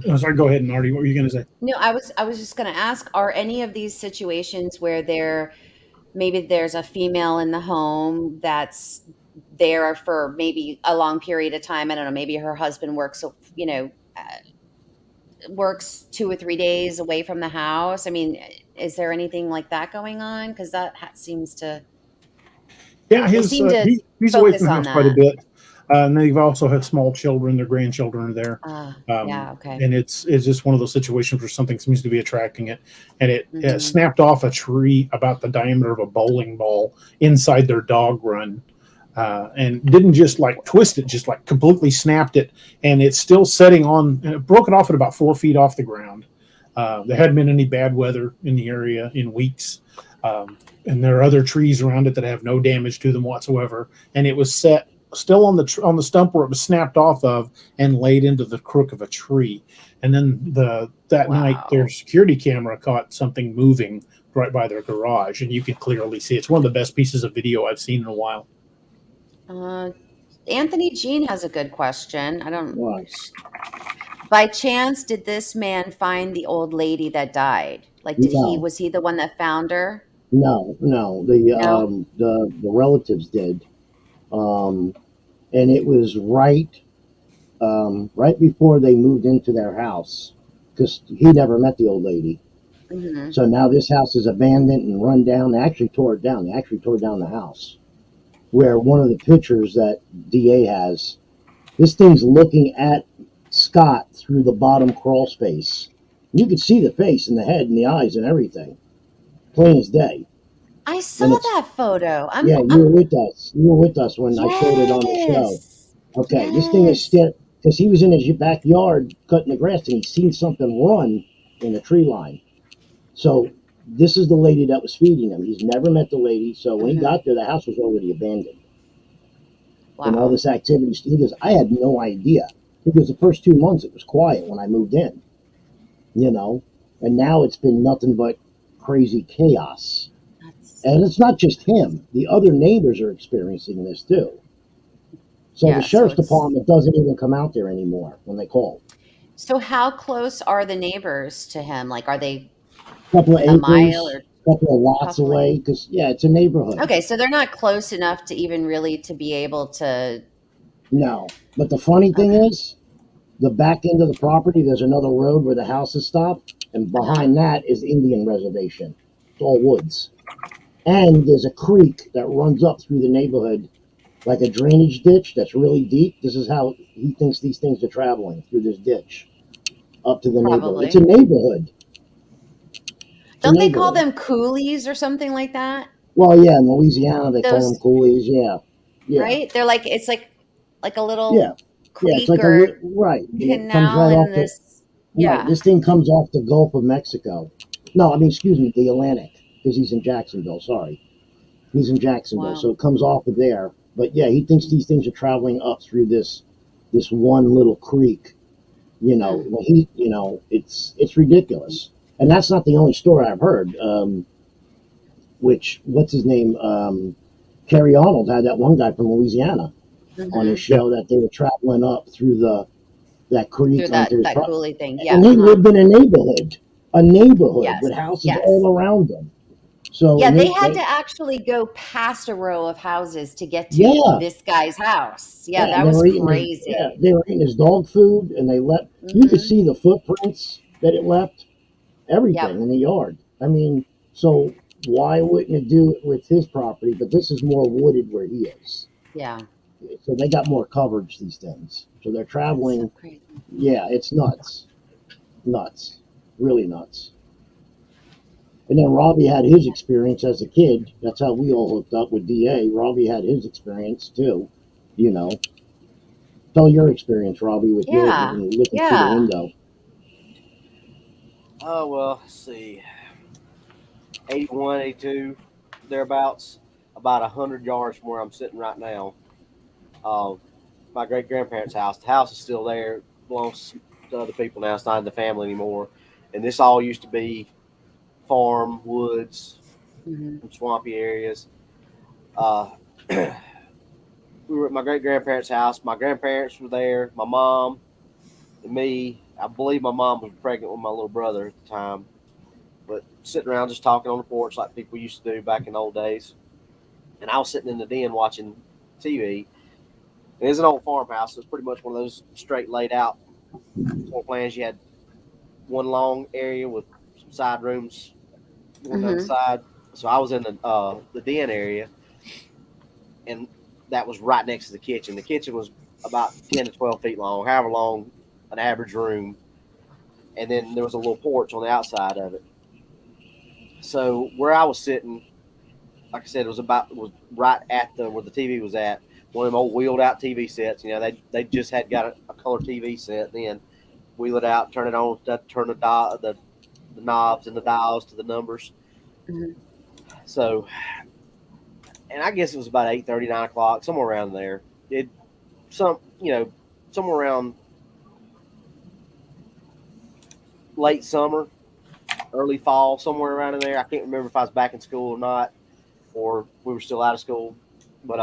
Oh, sorry, go ahead, Nardi. What were you going to say? No, I was just going to ask, are any of these situations where maybe there's a female in the home that's there for maybe a long period of time? I don't know, maybe her husband works, works 2 or 3 days away from the house. I mean, is there anything like that going on? Because that seems to, Yeah, they seem to he's away focus from the on house quite a that. bit, and they've also had small children. Their grandchildren are there, Yeah, okay. and it's just one of those situations where something seems to be attracting it, and it Mhm. snapped off a tree about the diameter of a bowling ball inside their dog run, and didn't just like twist it, just like completely snapped it, and it's still setting on. And it broke it off at about 4 feet off the ground. There hadn't been any bad weather in the area in weeks. And there are other trees around it that have no damage to them whatsoever. And it was set still on the stump where it was snapped off of and laid into the crook of a tree. And then that night, their security camera caught something moving right by their garage, and you can clearly see it's one of the best pieces of video I've seen in a while. Anthony Jean has a good question. I don't. Right. By chance, did this man find the old lady that died? Like, No. was he the one that found her? No. No? The relatives did, and it was right before they moved into their house, because he never met the old lady. Mm-hmm. So now this house is abandoned and run down. They actually tore it down. They actually tore down the house. Where one of the pictures that DA has, this thing's looking at Scott through the bottom crawl space. You could see the face and the head and the eyes and everything, plain as day. I saw that photo. You were with us. You were with us when I showed it on the show. Okay, yes. This thing is scared because he was in his backyard cutting the grass and he seen something run in the tree line. So this is the lady that was feeding him. He's never met the lady. So when he got there, the house was already abandoned. Wow. And all this activity. He goes, I had no idea. Because the first 2 months it was quiet when I moved in. And now it's been nothing but crazy chaos. And it's not just him. The other neighbors are experiencing this too. So the sheriff's department doesn't even come out there anymore when they call. So how close are the neighbors to him? Like, are they a couple of acres, mile or a couple of lots away? Because it's a neighborhood. Okay, so they're not close enough to even really to be able to. No, but the funny thing is, the back end of the property, there's another road where the houses stop, and behind that is Indian reservation. It's all woods. And there's a creek that runs up through the neighborhood like a drainage ditch that's really deep. This is how he thinks these things are traveling, through this ditch up to the neighborhood. It's a neighborhood. Don't they call them coolies or something like that? Well, yeah, in Louisiana they call them coolies. Yeah. Right? They're like, it's like a little creek it's like or it comes right off this. Right, this thing comes off the Gulf of Mexico. No, I mean, excuse me, the Atlantic, because he's in Jacksonville. Sorry, he's in Jacksonville, so it comes off of there. But yeah, he thinks these things are traveling up through this one little creek. When it's ridiculous. And that's not the only story I've heard. What's his name? Kerry Arnold had that one guy from Louisiana on his show that they were traveling up through that creek. Through that coolie thing, yeah. And he lived in a neighborhood with houses all around them. So they had to actually go past a row of houses to get to this guy's house. Yeah, that was crazy. They were eating his dog food, and they left. You could see the footprints that it left. Everything in the yard. I mean, so why wouldn't it do it with his property? But this is more wooded where he is. Yeah. So they got more coverage, these things. So they're traveling. That's so crazy. Yeah, it's nuts. Nuts. Really nuts. And then Robbie had his experience as a kid. That's how we all hooked up with DA. Robbie had his experience too. Tell your experience, Robbie, with yours when you looking through the window. Oh, well, let's see. 81, 82, thereabouts, about 100 yards from where I'm sitting right now. My great-grandparents' house. The house is still there. It belongs to other people now. It's not in the family anymore. And this all used to be farm, woods, some swampy areas. We were at my great-grandparents' house. My grandparents were there. My mom and me. I believe my mom was pregnant with my little brother at the time. But sitting around just talking on the porch like people used to do back in the old days. And I was sitting in the den watching TV. And it's an old farmhouse. So it's pretty much one of those straight laid out floor plans. You had one long area with some side rooms on the other side. So I was in the den area, and that was right next to the kitchen. The kitchen was about 10 to 12 feet long, however long an average room. And then there was a little porch on the outside of it. So where I was sitting, like I said, was right at where the TV was at. One of them old wheeled out TV sets. They just had got a color TV set. Then wheel it out, turn it on, turn the knobs and the dials to the numbers. Mm-hmm. So, and I guess it was about 8:30, 9 o'clock, somewhere around there. Somewhere around late summer, early fall, somewhere around in there. I can't remember if I was back in school or not, or we were still out of school. But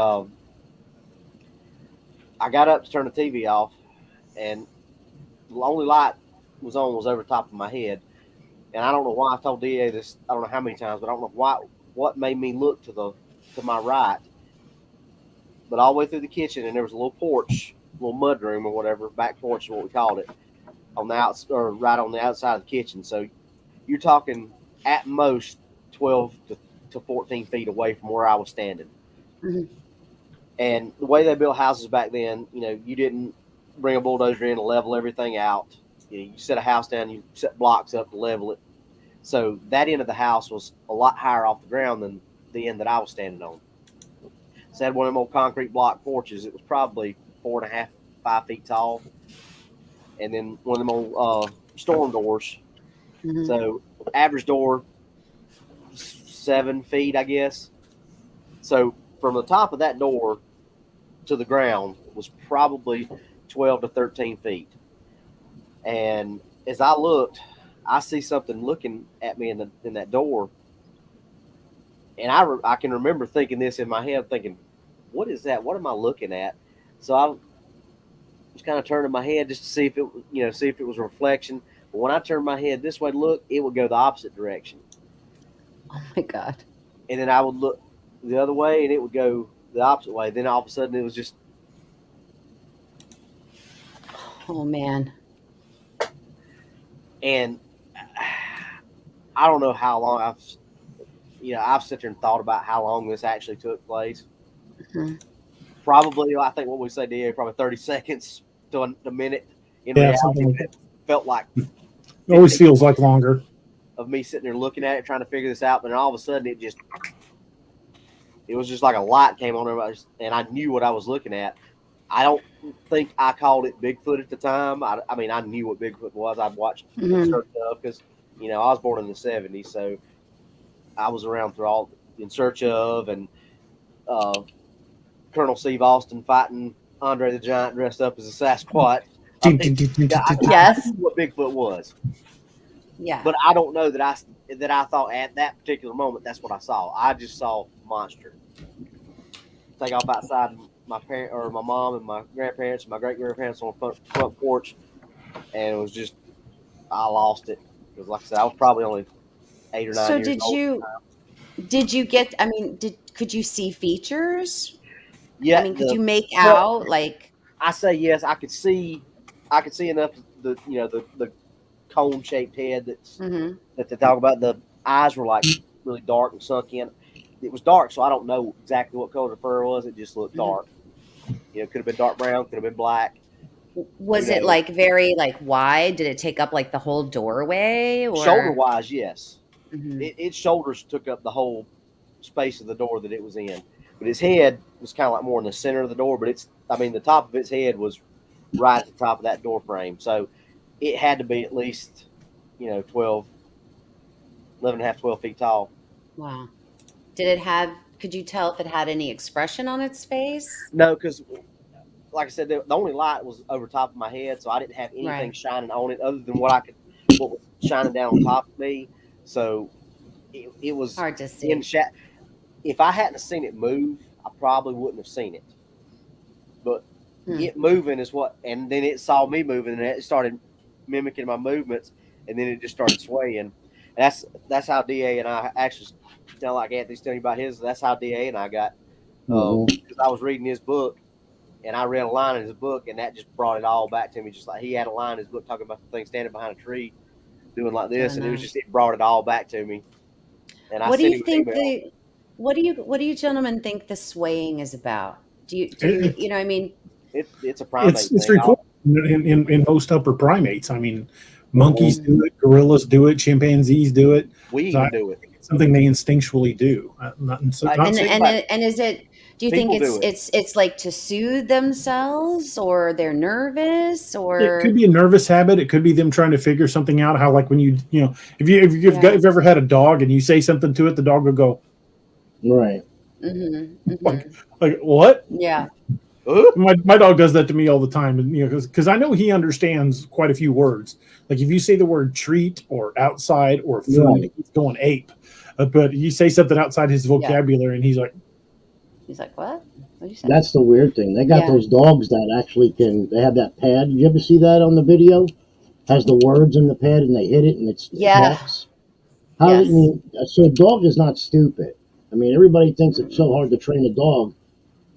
I got up to turn the TV off, and the only light was over the top of my head. And I don't know why I told D.A. this. I don't know how many times, but I don't know what made me look to my right. But all the way through the kitchen, and there was a little porch, little mud room or whatever, back porch is what we called it, on the right on the outside of the kitchen. So you're talking at most 12 to 14 feet away from where I was standing. Mm-hmm. And the way they built houses back then, you didn't bring a bulldozer in to level everything out. You set a house down, you set blocks up to level it. So that end of the house was a lot higher off the ground than the end that I was standing on. So I had one of them old concrete block porches. It was probably 4.5, 5 feet tall. And then one of them old storm doors. Mm-hmm. So average door, 7 feet, I guess. So from the top of that door to the ground was probably 12 to 13 feet. And as I looked, I see something looking at me in that door. And I can remember thinking this in my head, thinking, what is that? What am I looking at? So I was kind of turning my head just to see if it was a reflection. But when I turned my head this way to look, it would go the opposite direction. Oh my God. And then I would look the other way and it would go the opposite way. Then all of a sudden it was just. Oh man. And I don't know how long I've sat there and thought about how long this actually took place. Mm-hmm. Probably, I think what we say, DA, probably 30 seconds to a minute. In reality, it felt like. It always feels like longer. Of me sitting there looking at it, trying to figure this out, but then all of a sudden it was just like a light came on there, and I knew what I was looking at. I don't think I called it Bigfoot at the time. I mean, I knew what Bigfoot was. I'd watched because, I was born in the 70s, so I was around through all In Search Of and Colonel Steve Austin fighting Andre the Giant dressed up as a Sasquatch. I knew what Bigfoot was. Yeah. But I don't know that I thought at that particular moment that's what I saw. I just saw monster. Take off outside my mom and my grandparents and my great grandparents on the front porch, and it was just I lost it because, like I said, I was probably only 8 or 9 years old. So did you get? I mean, could you see features? Yeah. I mean, could you make out like? I say yes. I could see enough. The cone shaped head that they talk about. The eyes were like really dark and sunk in. It was dark, so I don't know exactly what color the fur was. It just looked dark. It could have been dark brown, could have been black. Was it like very like wide? Did it take up like the whole doorway? Or? Shoulder wise, yes. Mm-hmm. Its shoulders took up the whole space of the door that it was in. But its head was kind of like more in the center of the door. But the top of its head was right at the top of that door frame. So it had to be at least, 12 feet tall. Wow. Could you tell if it had any expression on its face? No, because like I said, the only light was over top of my head, so I didn't have anything shining on it other than what was shining down on top of me. So it was hard to see. If I hadn't seen it move, I probably wouldn't have seen it. But it moving is what, and then it saw me moving, and it started mimicking my movements, and then it just started swaying. And that's how DA and I actually, like Anthony's telling you about his. That's how DA and I got, because I was reading his book, and I read a line in his book, and that just brought it all back to me. Just like he had a line in his book talking about the thing standing behind a tree, doing like this, and it brought it all back to me. And what do you think what do you gentlemen think the swaying is about? Do you you know? I mean, it's a primate. It's recorded in most upper primates. I mean, monkeys do it, gorillas do it, chimpanzees do it. We even do it. It's something they instinctually do. And is it? Do you think it's like to soothe themselves, or they're nervous, or it could be a nervous habit? It could be them trying to figure something out. How, like when you know, if you've ever had a dog and you say something to it, the dog will go, right. Like what? Yeah. My dog does that to me all the time, and because I know he understands quite a few words. Like if you say the word treat or outside or food, he's going ape. But you say something outside his vocabulary, and he's like, what? What you say? That's the weird thing. They got those dogs that actually they have that pad. You ever see that on the video? Has the words in the pad, and they hit it, and it talks. So a dog is not stupid. I mean, everybody thinks it's so hard to train a dog.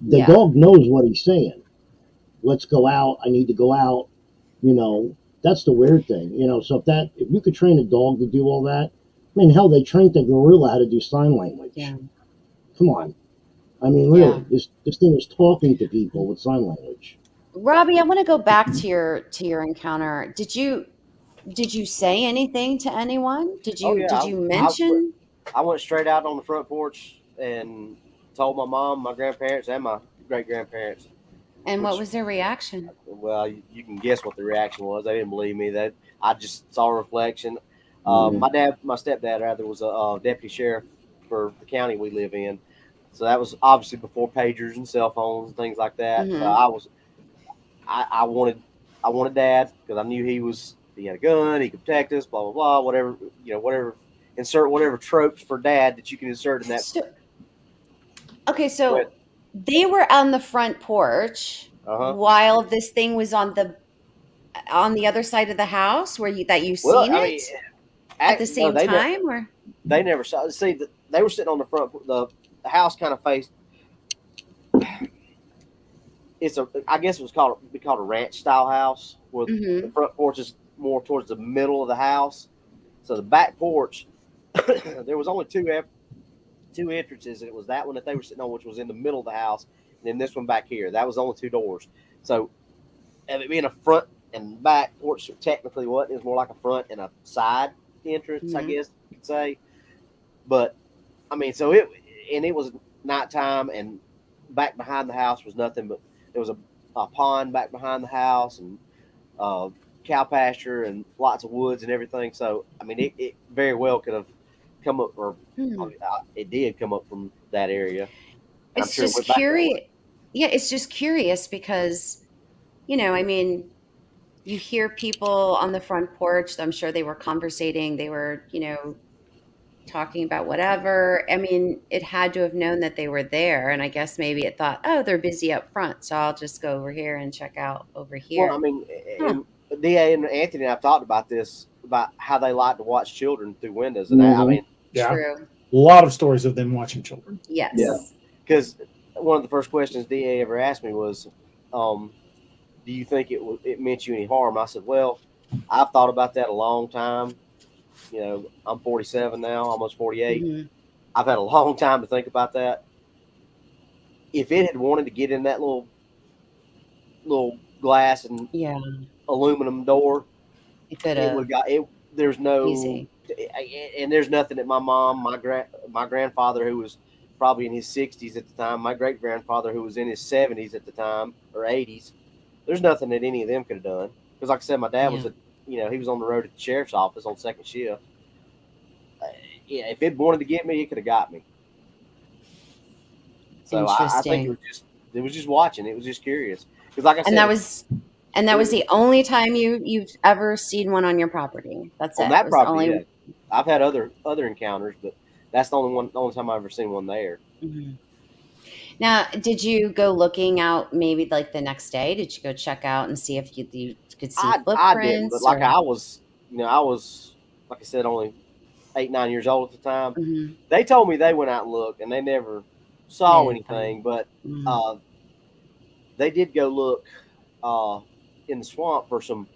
The dog knows what he's saying. Let's go out. I need to go out. That's the weird thing. So if you could train a dog to do all that, I mean, hell, they trained the gorilla how to do sign language. Yeah. Come on. I mean, really, this thing is talking to people with sign language. Robbie, I want to go back to your encounter. Did you say anything to anyone? Did you mention? I went straight out on the front porch and told my mom, my grandparents, and my great grandparents. And what was their reaction? Well, you can guess what the reaction was. They didn't believe me. That I just saw a reflection. My stepdad rather, was a deputy sheriff for the county we live in. So that was obviously before pagers and cell phones and things like that. So I wanted Dad, because I knew he had a gun, he could protect us, blah blah blah, whatever insert whatever tropes for Dad that you can insert in that. So they were on the front porch while this thing was on the other side of the house where you seen it at the same time, or they never saw. See, they were sitting on the front. The house kind of faced. I guess it was called a ranch style house, where the front porch is more towards the middle of the house. So the back porch, there was only two entrances, and it was that one that they were sitting on, which was in the middle of the house, and then this one back here. That was only two doors. So, it being a front and back porch, technically what is more like a front and a side entrance, I guess you could say. But I mean, so it was nighttime, and back behind the house was nothing but there was a pond back behind the house, and cow pasture and lots of woods and everything. So I mean, it very well could have come up, or it did come up from that area. It's just curious. Yeah, it's just curious because, I mean, you hear people on the front porch. I'm sure they were conversating. They were, talking about whatever. I mean, it had to have known that they were there, and I guess maybe it thought, oh, they're busy up front, so I'll just go over here and check out over here. Well, I mean, and D.A. and Anthony and I've talked about this, about how they like to watch children through windows, and I mean, true. A lot of stories of them watching children. Yes. Yeah. Because one of the first questions D.A. ever asked me was, do you think it meant you any harm? I said, well, I've thought about that a long time. I'm 47 now, almost 48. I've had a long time to think about that. If it had wanted to get in that little glass and aluminum door, it could have. It would got it. There's no easy. And there's nothing that my mom, my grandfather, who was probably in his 60s at the time, my great grandfather, who was in his 70s at the time, or 80s, there's nothing that any of them could have done. Because like I said, my dad was he was on the road at the sheriff's office on second shift. If it wanted to get me, it could have got me. So I think it was just watching. It was just curious. Because like I said, and that was the only time you've ever seen one on your property. That's on that property. I've had other encounters, but that's the only time I've ever seen one there. Now, did you go looking out maybe like the next day? Did you go check out and see if you could see I didn't, but footprints like or? I was, I was, like I said, only 8, 9 years old at the time. Mm-hmm. They told me they went out and looked, and they never saw anything. But Mm-hmm. they did go look in the swamp for some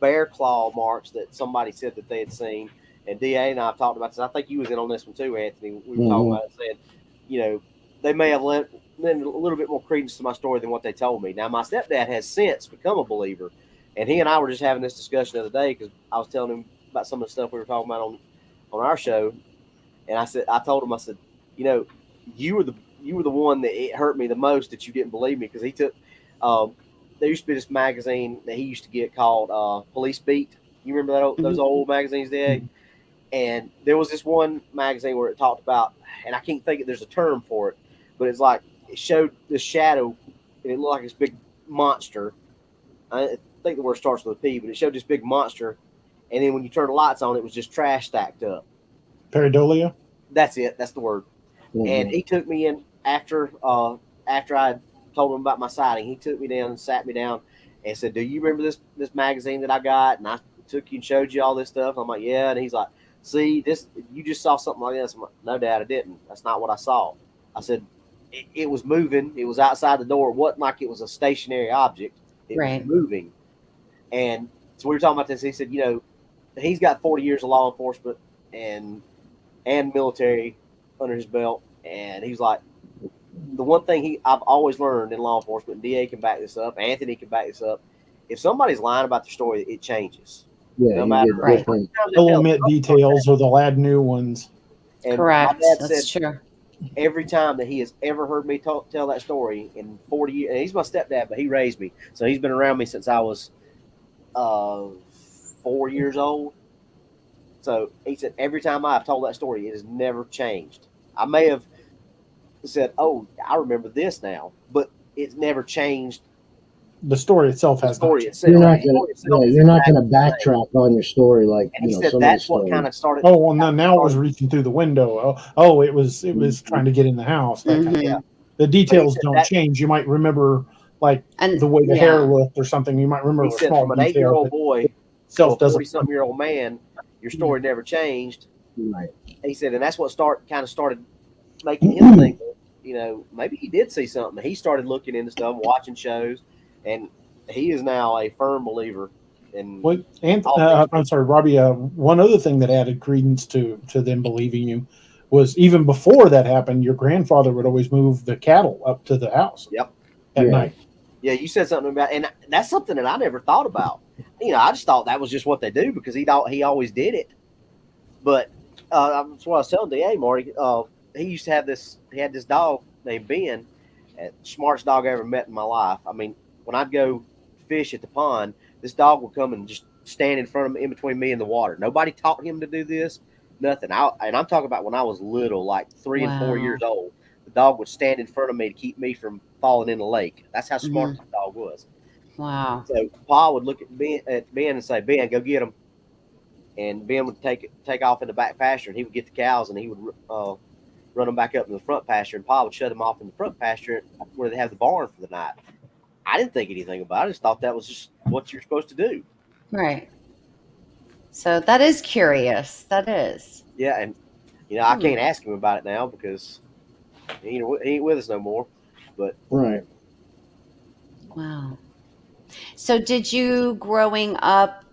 bear claw marks that somebody said that they had seen. And DA and I have talked about this. I think you was in on this one too, Anthony. We were talking about it, saying, they may have lent a little bit more credence to my story than what they told me. Now, my stepdad has since become a believer, and he and I were just having this discussion the other day because I was telling him about some of the stuff we were talking about on our show. And I told him, I said, you were the one that it hurt me the most that you didn't believe me, because he took. There used to be this magazine that he used to get called Police Beat. You remember those old magazines there? Mm-hmm. And there was this one magazine where it talked about, and I can't think there's a term for it, but it's like it showed the shadow, and it looked like this big monster. I think the word starts with a P, but it showed this big monster, and then when you turn the lights on, it was just trash stacked up. Pareidolia? That's it. That's the word. Mm-hmm. And he took me in after I told him about my sighting. He took me down and sat me down and said, "Do you remember this magazine that I got? And I took you and showed you all this stuff." I'm like, "Yeah." And he's like, "See, this, you just saw something like this." I'm like, "No, Dad, I didn't. That's not what I saw." I said, it was moving. It was outside the door. It wasn't like it was a stationary object. It was moving." And so we were talking about this. He said, he's got 40 years of law enforcement and military under his belt. And he's like, the one thing I've always learned in law enforcement, and DA can back this up, Anthony can back this up, if somebody's lying about their story, it changes. Yeah, no matter they'll omit details or they'll add new ones. And correct. My dad That's said, true. Every time that he has ever heard me tell that story in 40 years, and he's my stepdad, but he raised me, so he's been around me since I was 4 years old. So he said, every time I've told that story, it has never changed. I may have said, "Oh, I remember this now," but it's never changed. The story itself has story itself. You're not going to backtrack on your story like. And he said that's what kind of started. Oh, well, now it was reaching through the window. Oh, it was trying to get in the house. That kind of, yeah. The details don't change. You might remember the way the hair looked or something. You might remember a small from an 8-year-old boy to a 40-something-year-old man, your story never changed. Right. He said, and that's what started making him think, maybe he did see something. He started looking into stuff, watching shows, and he is now a firm believer. I'm sorry, Robbie. One other thing that added credence to them believing you was, even before that happened, your grandfather would always move the cattle up to the house. Yep. At night. Yeah, you said something about, and that's something that I never thought about. I just thought that was just what they do because he always did it. But that's what I was telling DA, Marty. He used to have this. He had this dog named Ben, smartest dog I ever met in my life. I mean, when I'd go fish at the pond, this dog would come and just stand in front of me, in between me and the water. Nobody taught him to do this, nothing. And I'm talking about when I was little, like 3 and 4 years old. The dog would stand in front of me to keep me from falling in the lake. That's how smart the dog was. Wow. So Pa would look at Ben and say, "Ben, go get him." And Ben would take off in the back pasture, and he would get the cows, and he would run them back up in the front pasture, and Pa would shut them off in the front pasture where they have the barn for the night. I didn't think anything about it. I just thought that was just what you're supposed to do. Right. So that is curious. That is. Yeah, and I can't ask him about it now because he ain't with us no more. But right. Wow. So did you, growing up,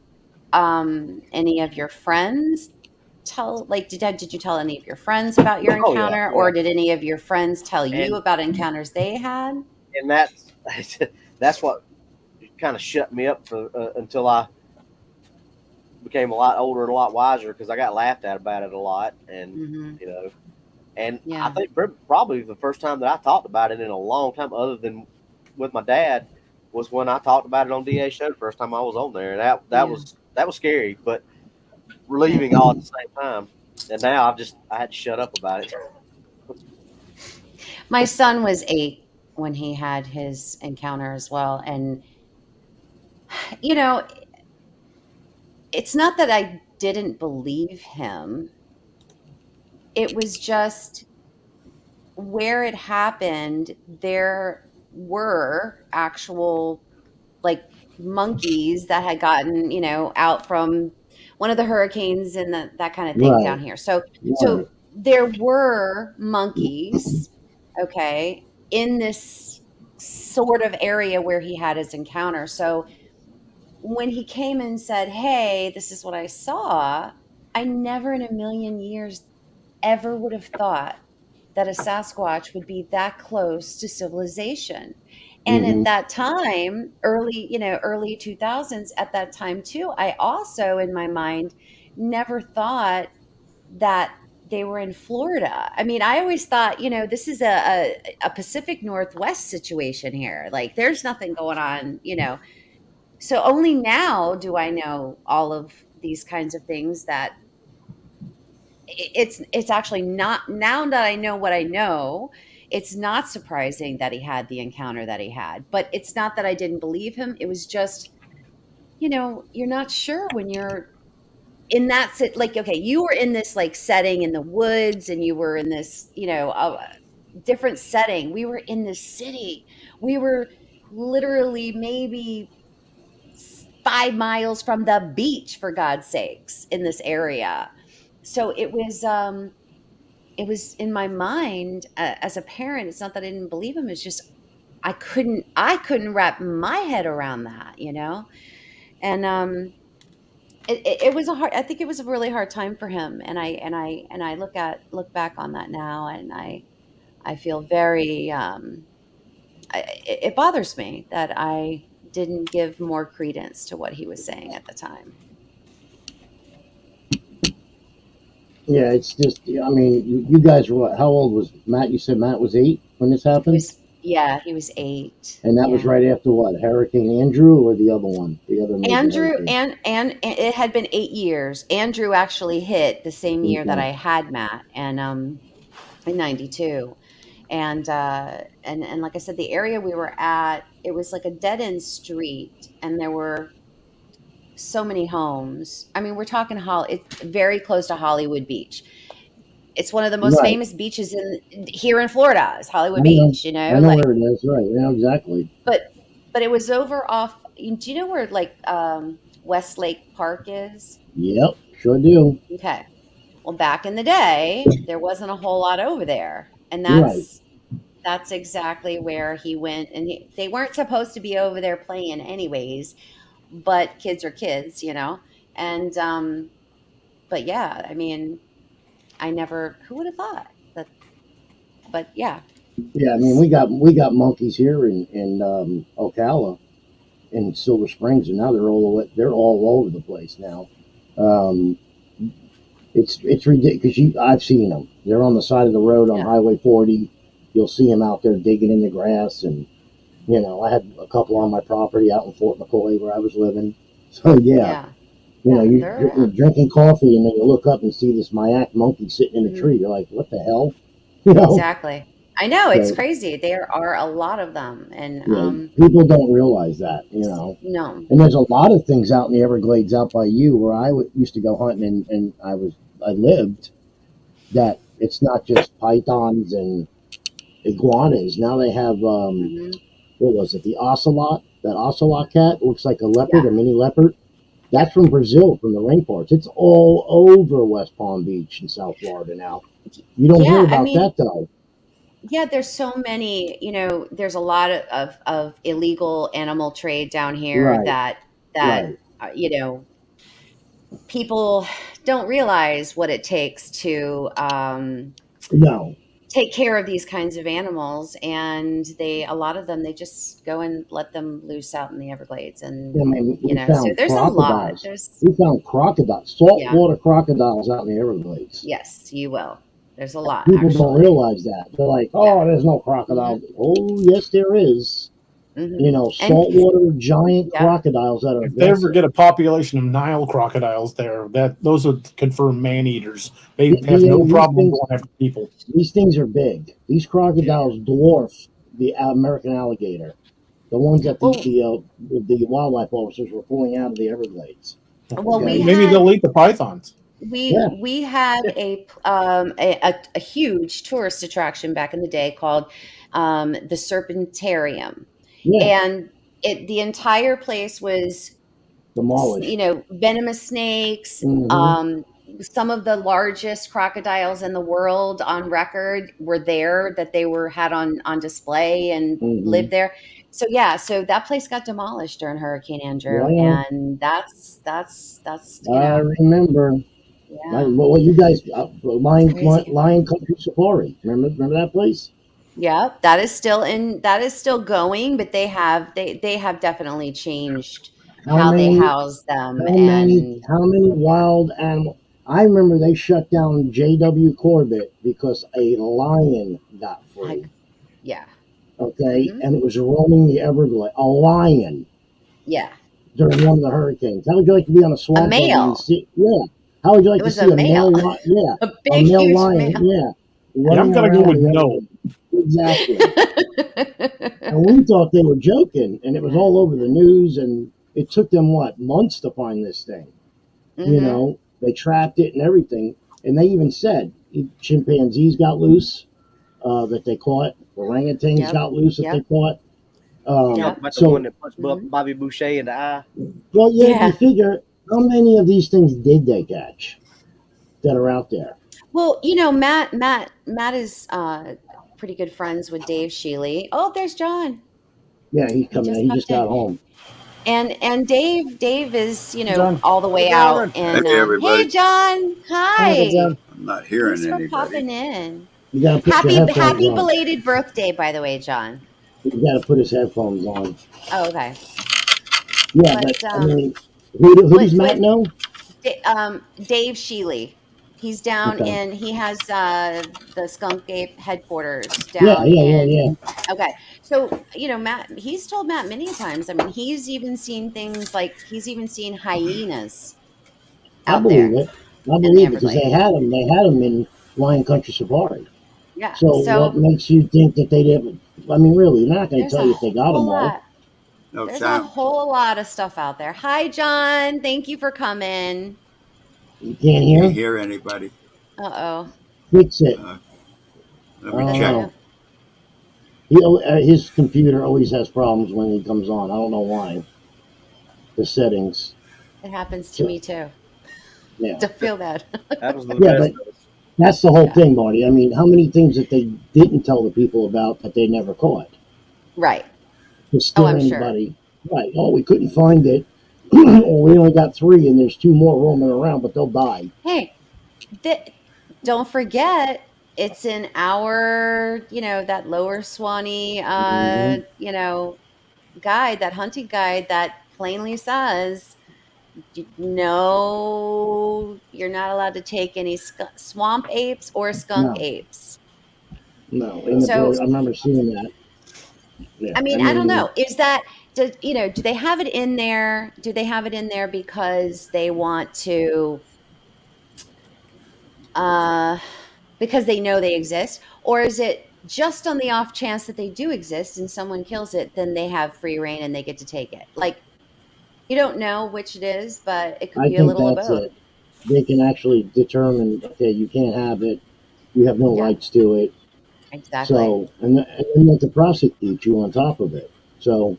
any of your friends did you tell any of your friends about your encounter, or did any of your friends tell you about encounters they had? And that's what kind of shut me up for until I became a lot older and a lot wiser, because I got laughed at about it a lot, and I think probably the first time that I talked about it in a long time, other than with my dad, was when I talked about it on DA show the first time I was on there. That was scary, but relieving all at the same time. And now I had to shut up about it. My son was 8 when he had his encounter as well. And, it's not that I didn't believe him. It was just where it happened, there were actual like monkeys that had gotten, out from one of the hurricanes and that kind of thing down here. So there were monkeys, okay, in this sort of area where he had his encounter. So when he came and said, "Hey, this is what I saw," I never in a million years ever would have thought that a Sasquatch would be that close to civilization. And at that time, early 2000s, at that time too, I also in my mind never thought that they were in Florida. I mean, I always thought, this is a Pacific Northwest situation here. Like there's nothing going on, So only now do I know all of these kinds of things that it's actually not, now that I know what I know, it's not surprising that he had the encounter that he had. But it's not that I didn't believe him. It was just, you're not sure when you're in that like, okay, you were in this like setting in the woods and you were in this, different setting. We were in this city. We were literally maybe 5 miles from the beach, for God's sakes, in this area. So it was in my mind, as a parent. It's not that I didn't believe him. It's just I couldn't wrap my head around that, and it was I think it was a really hard time for him, and I look back on that now, and I feel very it bothers me that I didn't give more credence to what he was saying at the time. Yeah, it's just, I mean, you guys were what? How old was Matt? You said Matt was 8 when this happened? He was 8. And that was right after what? Hurricane Andrew or the other one? The other Andrew, and it had been 8 years. Andrew actually hit the same year that I had Matt, and in 92. And like I said, the area we were at, it was like a dead-end street, and there were so many homes. I mean, we're talking it's very close to Hollywood Beach. It's one of the most famous beaches here in Florida is Hollywood Beach, I know where it is, right? Yeah, exactly. But it was over off. Do you know where like Westlake Park is? Yep, sure do. Okay. Well, back in the day, there wasn't a whole lot over there, and that's exactly where he went. And they weren't supposed to be over there playing anyways. But kids are kids, and but yeah, I mean, who would have thought that? But yeah, I mean, we got monkeys here in Ocala, in Silver Springs, and now they're all over the place now. It's ridiculous. I've seen them. They're on the side of the road on Highway 40. You'll see them out there digging in the grass, and I had a couple on my property out in Fort McCoy where I was living. So you're drinking coffee, and then you look up and see this Mayak monkey sitting in a tree. You're like, what the hell? Exactly. I know, it's crazy. There are a lot of them, and people don't realize that, No. And there's a lot of things out in the Everglades, out by you, where I used to go hunting, and I lived. That it's not just pythons and iguanas. Now they have what was it? The ocelot. That ocelot cat looks like a leopard, a mini leopard. That's from Brazil, from the rainforest. It's all over West Palm Beach in South Florida now. You don't hear about that though. Yeah, there's so many, there's a lot of illegal animal trade down here that people don't realize what it takes to take care of these kinds of animals, and a lot of them, they just go and let them loose out in the Everglades, and so there's a lot. We found crocodiles, saltwater crocodiles out in the Everglades. Yes, you will. There's a lot. People don't realize that. They're like, oh, there's no crocodile. Oh, yes, there is. Saltwater giant crocodiles that are. If they ever get a population of Nile crocodiles there, those are confirmed man eaters. They have no problem going after people. These things are big. These crocodiles dwarf the American alligator, the ones that the wildlife officers were pulling out of the Everglades. Well, maybe they'll eat the pythons. we had a huge tourist attraction back in the day called the Serpentarium, Yeah, and the entire place was, demolished. venomous snakes. Hmm. Some of the largest crocodiles in the world on record were there, that they had on display and Hmm. lived there. So yeah, so that place got demolished during Hurricane Andrew, Yeah, and that's I remember. yeah, Well, you guys, it's crazy. Lion Country Safari. Remember that place? Yeah, that is still going, but they have definitely changed How how they many? house them. How many? And How many wild animals? I remember they shut down J.W. Corbett because a lion got free. Yeah. Okay, Hmm. and it was roaming the Everglades. A lion Yeah, during one of the hurricanes. How would you like to be on a a swamp buggy and male. see? Yeah. How would you like It to was see a a male, male lion? Yeah, a a big, male huge lion. male. Yeah, Yeah, I'm running gonna go around with the no. Everglades. Exactly. And we thought they were joking, and it was all over the news. And it took them months to find this thing. Hmm. They trapped it and everything, and they even said chimpanzees got loose that they caught. Orangutans Yep. got loose that they Yep. caught. You talk Yep. about the one So, that punched Hmm. Bobby Boucher in the eye. well, yeah, you Yeah. figure how many of these things did they catch that are out there? Well, Matt is pretty good friends with Dave Shealy. Oh, there's John. Yeah, he's He coming out. just He just popped in. got home. And Dave is, John. all the Hey, way out. Donovan. Hey, And everybody. hey, John. Hey, Hi. John. I'm not hearing Thanks for anybody. popping in. You got to put your headphones Happy on. belated birthday, by the way, John. You got to put his headphones on. Oh, okay. Yeah, But but I mean, who does Matt what know? Dave Shealy. He's down Okay. in. He has the Skunk Ape headquarters Yeah, down yeah, yeah, in. yeah. Okay, so Matt. He's told Matt many times. I mean, he's even seen things like he's even seen hyenas I out believe there it. I in the believe it because they Everglades. had them. They had them in Lion Country Safari. Yeah. So what So makes you think that they didn't? I mean, really, they're not going to there's tell a you if they got whole them all. lot. No There's a time. whole lot of stuff out there. Hi, John. Thank you for coming. You can't Can't hear? hear anybody. Uh-oh. Fix it. Let I me don't check. know. His computer always has problems when he comes on. I don't know why. The settings. It happens to So, me too. yeah. Don't feel bad. That was the Yeah, best. but that's the whole Yeah. thing, Marty. I mean, how many things that they didn't tell the people about that they never caught? Right. To Oh, scare I'm sure. anybody. Right. Oh, we couldn't find it. Or we only got 3 and there's 2 more roaming around, but they'll die. Hey, don't forget, it's in our, that Lower Swanee, Hmm. guide, that hunting guide that plainly says, no, you're not allowed to take any swamp apes or skunk No, apes. no. In the So, bill, I remember seeing that. Yeah. I I mean, I don't mean, know. Do they have it in there? Do they have it in there because they want to, uh, because they know they exist? Or is it just on the off chance that they do exist and someone kills it, then they have free reign and they get to take it? Like, you don't know which it is, but it could I be a think little of that's both. it. They can actually determine, okay, you can't have it. You have no Yeah, rights to it. exactly. So, and then they have to prosecute you on top of it. So,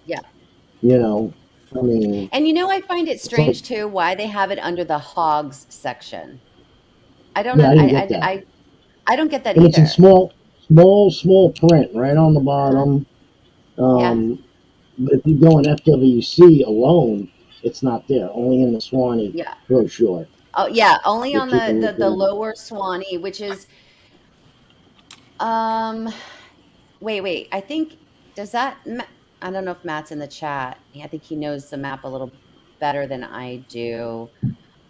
Yeah. I mean, And I find it it's like, strange too why they have it under the hogs section. I don't know. yeah, I didn't get that. I don't get that And it's in either. small print right on the Uh-huh. bottom. Yeah. But if you go in FWC alone, it's not there. Only in the Swanee Yeah. brochure. Oh, yeah. Only That on you can the look the at. Lower Swanee, which is um. Wait. I think I don't know if Matt's in the chat. I think he knows the map a little better than I do.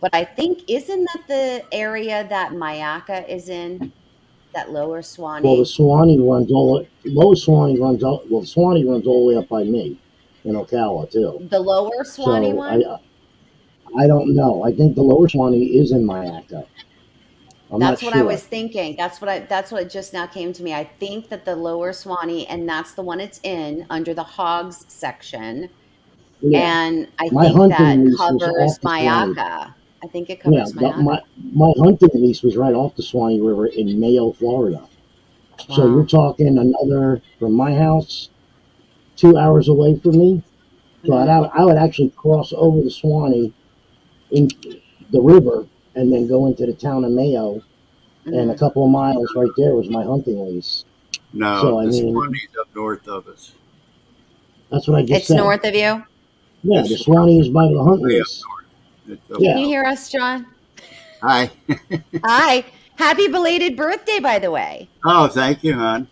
But I think isn't that the area that Mayaka is in? That Lower Well, the Swanee. Swanee runs all. Low Swanee runs all. Well, the Swanee runs all the way up by me in Ocala too. The Lower Swanee So one? I don't know. I think the Lower Swanee is in Mayaca. I'm not That's what I was sure. thinking. That's what just now came to me. I think that the Lower Swanee, and that's the one it's in under the hogs section. Yeah, And I my think that hunting lease was covers off the Swanee. Mayaka. I think it covers my hunting lease was right off the Swanee River in Mayo, Florida. Wow. So you're talking another, from my house, 2 hours away from me. So I would actually cross over the Swanee in the river and then go into the town of Mayo, and a couple of miles right there was my hunting lease. No, so, the Swanee's up north of us. That's what I just said. It's north of you? Yeah, the Swanee is by the hunting lease. Can you hear us, John? Hi. Hi. Happy belated birthday, by the way. Oh, thank you, hon.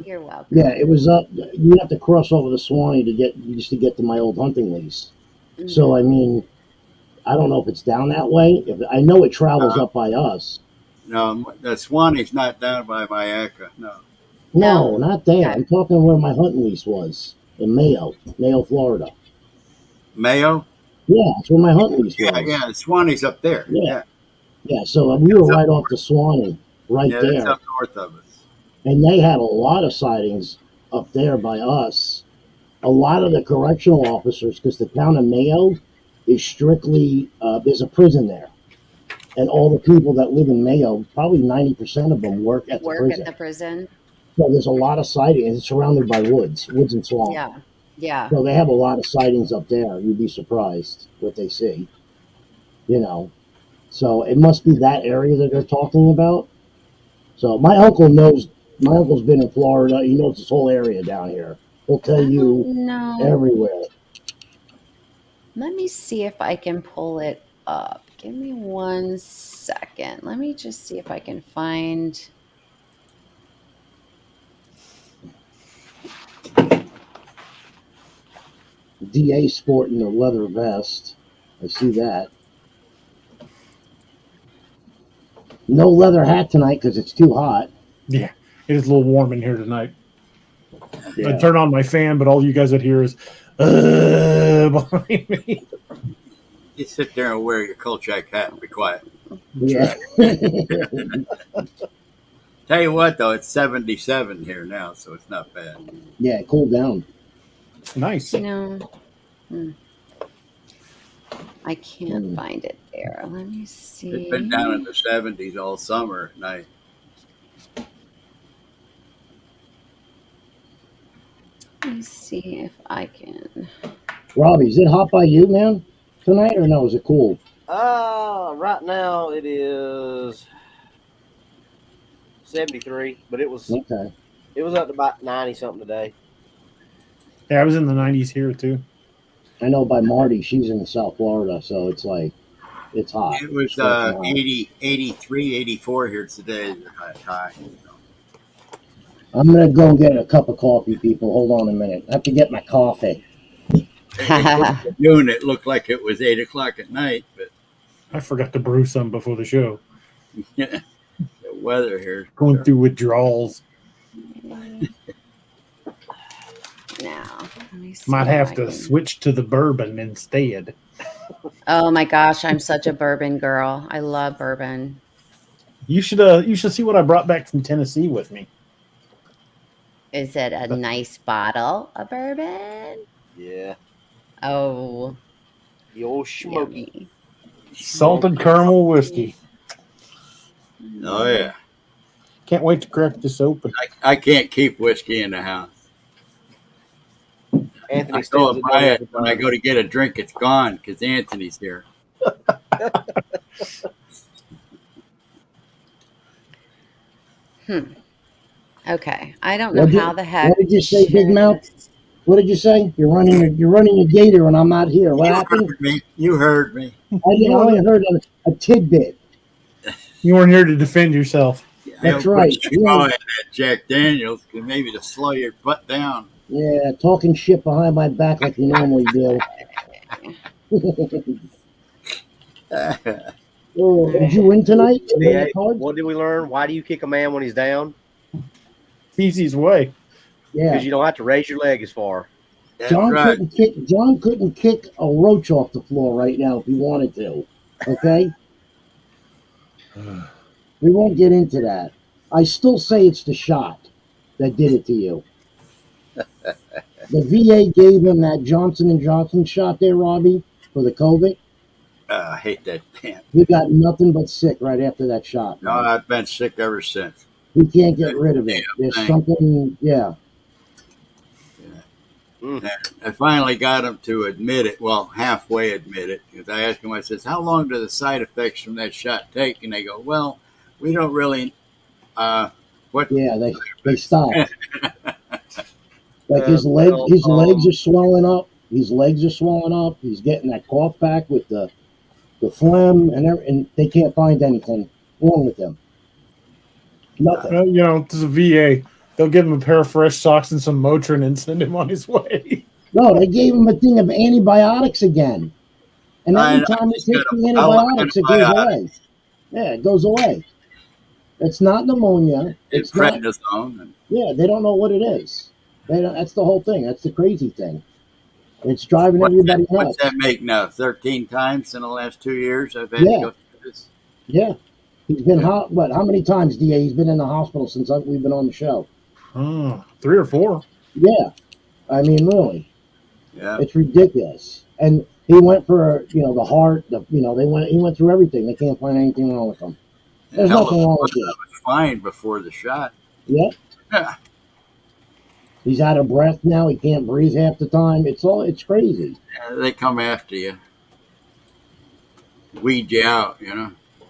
You're welcome. Yeah, it was up. You have to cross over the Swanee to get to my old hunting lease. Mm-hmm. So I mean, I don't know if it's down that way. I know it travels up by us. No, the Swanee's not down by Mayaca. No, not there. Okay. I'm talking where my hunting lease was in Mayo, Florida. Mayo? Yeah, that's where my hunting lease was. Yeah, the Swanee's up there. Yeah. So we were right off the Swanee, there. It's up north of us. And they had a lot of sightings up there by us. A lot of the correctional officers, because the town of Mayo is strictly, there's a prison there. And all the people that live in Mayo, probably 90% of them work at the prison. So there's a lot of sightings. It's surrounded by woods and swamp. Yeah. So they have a lot of sightings up there. You'd be surprised what they see. So it must be that area that they're talking about. So my uncle knows. My uncle's been in Florida. He knows this whole area down here. He'll tell you everywhere. Let me see if I can pull it up. Give me 1 second. Let me just see if I can find. D.A. sporting a leather vest. I see that. No leather hat tonight because it's too hot. Yeah, it is a little warm in here tonight. Yeah. I turn on my fan, but all you guys would hear is behind me. You sit there and wear your Kolchak hat and be quiet. Yeah. Tell you what, though, it's 77 here now, so it's not bad. Yeah, it cooled down. Nice. I can't find it there. Let me see. It's been down in the 70s all summer at night. Let me see if I can. Robbie, is it hot by you, man, tonight, or no? Is it cool? Right now it is 73, but it was up to about 90 something today. Yeah, I was in the 90s here too. I know by Marty, she's in South Florida, so it's like it's hot. It was 80, 83, 84 here today. High. I'm going to go get a cup of coffee, people. Hold on a minute. I have to get my coffee. Noon, it looked like it was 8 o'clock at night, but I forgot to brew some before the show. The weather here. Going through withdrawals. Now, let me see. Might have to switch to the bourbon instead. Oh my gosh, I'm such a bourbon girl. I love bourbon. You should see what I brought back from Tennessee with me. Is it a nice bottle of bourbon? Yeah. Oh. The old smoky. Salted caramel whiskey. Oh, yeah. Can't wait to crack this open. I can't keep whiskey in the house. Anthony I go and buy it. When I go to get a drink, it's gone because Anthony's here. Okay. I don't know how the heck. What did you say, Big Mouth? What did you say? You're running a gator and I'm not here. What happened? You heard me. I only heard a tidbit. You weren't here to defend yourself. That's right. Oh, that Jack Daniels could maybe to slow your butt down. Yeah, talking shit behind my back like you normally do. Did you win tonight? Yeah, what did we learn? Why do you kick a man when he's down? Easiest way. Yeah, because you don't have to raise your leg as far. John couldn't kick a roach off the floor right now if he wanted to. Okay, we won't get into that. I still say it's the shot that did it to you. The VA gave him that Johnson & Johnson shot there, Robbie, for the COVID. I hate that damn. He got nothing but sick right after that shot. No, I've been sick ever since. We can't get rid of it. There's something, yeah. I finally got him to admit it. Well, halfway admit it. Because I asked him, I says, how long do the side effects from that shot take? And they go, well, we don't really. What? Yeah, they stop. Like his legs are swelling up. His legs are swelling up. He's getting that cough back with the phlegm and they can't find anything wrong with him. Nothing. To the VA, they'll give him a pair of fresh socks and some Motrin and send him on his way. No, they gave him a thing of antibiotics again. And every time he takes the antibiotics, it goes away. Yeah, it goes away. It's not pneumonia. It's prednisone. Yeah, they don't know what it is. That's the whole thing. That's the crazy thing. It's driving everybody nuts. What's that make now? 13 times in the last 2 years I've had to go through this? Yeah. He's been how many times, DA? He's been in the hospital since we've been on the show. 3 or 4. Yeah. I mean, really. Yeah. It's ridiculous. And he went for, the heart, he went through everything. They can't find anything wrong with him. There's nothing wrong with it. I was fine before the shot. Yeah. He's out of breath now. He can't breathe half the time. It's crazy. Yeah, they come after you. Weed you out,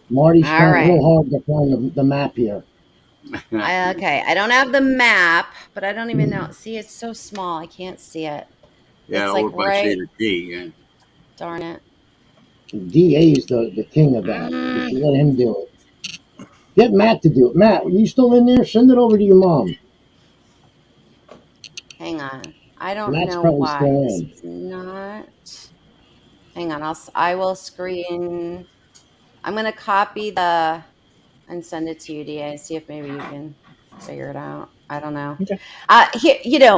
Marty's trying real hard to find the map here. Okay, I don't have the map, but I don't even know. See, it's so small. I can't see it. Yeah, it's like over by Cedar Key. Yeah. Darn it. DA is the king of that. You should let him do it. Get Matt to do it. Matt, are you still in there? Send it over to your mom. Hang on. I don't Matt's know why it's not. Hang on. I will screen. I'm going to copy and send it to you, DA. See if maybe you can figure it out. I don't know. Okay.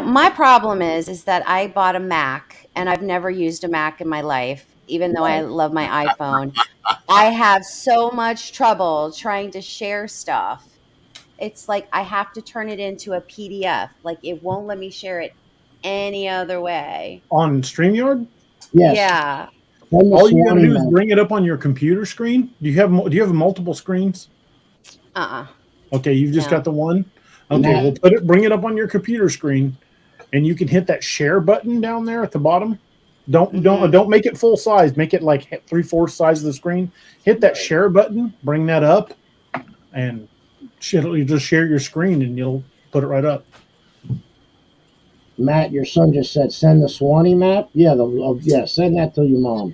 My problem is that I bought a Mac and I've never used a Mac in my life, even though I love my iPhone. I have so much trouble trying to share stuff. It's like I have to turn it into a PDF. Like it won't let me share it any other way. On StreamYard? Yes. Yeah. All you gotta do is bring it up on your computer screen. Do you have multiple screens? Okay, you've just got the one. Okay, well, bring it up on your computer screen, and you can hit that share button down there at the bottom. Don't make it full size. Make it like 3/4 size of the screen. Hit that share button. Bring that up, and you just share your screen, and you'll put it right up. Matt, your son just said send the Swanee map. Yeah, send that to your mom.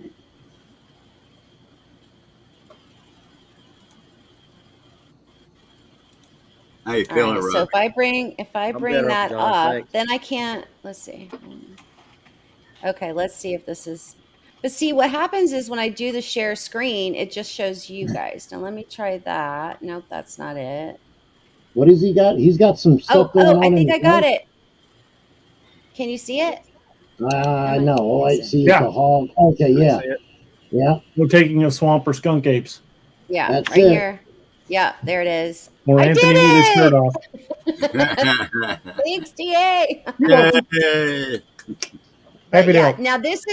How you feeling, Rob? So if I bring that up, then I can't. Let's see. Okay, let's see if this is. But see, what happens is when I do the share screen, it just shows you guys. Now let me try that. Nope, that's not it. What has he got? He's got some stuff going on. I think I got it. Can you see it? No. All I see is the hog. Okay, yeah. Yeah. We're taking a swamp or skunk apes. Yeah, that's right here. Yeah, there it is. Or Anthony with his shirt off. Thanks, DA. Happy to help. Now this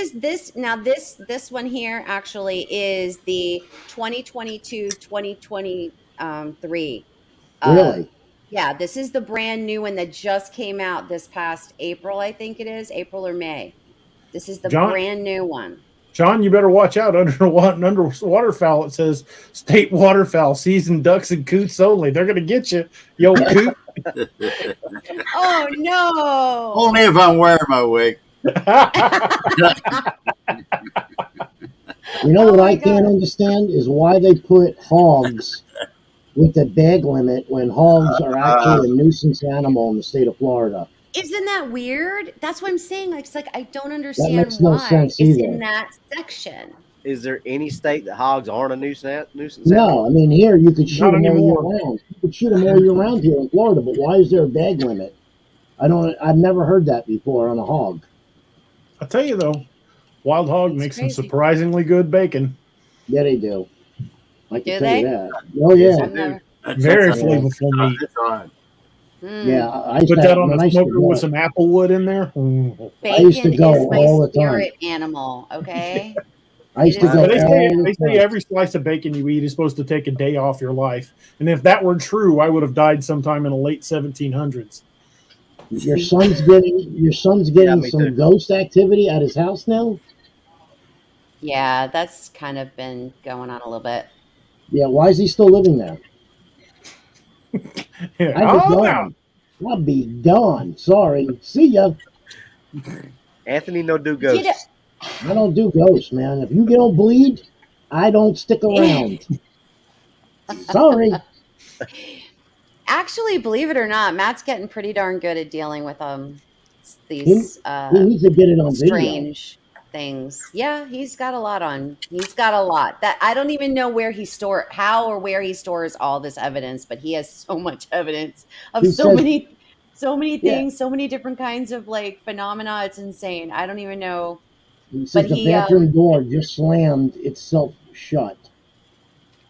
one here actually is the 2022-2023. Really? Yeah, this is the brand new one that just came out this past April, I think it is, April or May. This is the brand new one. John, you better watch out. Under waterfowl, it says state waterfowl, seasoned ducks and coots only. They're going to get you, yo coot. Oh, no. Only if I'm wearing my wig. You know what I can't understand is why they put hogs with the bag limit when hogs are actually a nuisance animal in the state of Florida. Isn't that weird? That's what I'm saying. It's like I don't understand that makes no sense it's either. In that section. Is there any state that hogs aren't a nuisance animal? No, I mean here you could shoot them all year round. You could shoot them all year round here in Florida, but why is there a bag limit? I've never heard that before on a hog. I'll tell you though, wild hog makes some surprisingly good bacon. Yeah, they do. I can tell you that. Oh yeah, very flavorful meat. Yeah, I put that on a smoker with some apple wood in there. Bacon I used to go is my all the spirit time. Animal, okay? I used to go. They say every slice of bacon you eat is supposed to take a day off your life, and if that were true, I would have died sometime in the late 1700s. Your son's getting some ghost activity at his house now. Yeah, that's kind of been going on a little bit. Yeah, why is he still living there? I'll be gone. Sorry. See ya. Anthony, no do ghosts. I don't do ghosts, man. If you don't bleed, I don't stick around. Sorry. Actually, believe it or not, Matt's getting pretty darn good at dealing with these he needs to get it on strange things. Yeah, he's got a lot on. He's got a lot that I don't even know where he stores all this evidence, but he has so much evidence of many things, so many different kinds of like phenomena. It's insane. I don't even know. He says the bathroom door just slammed itself shut.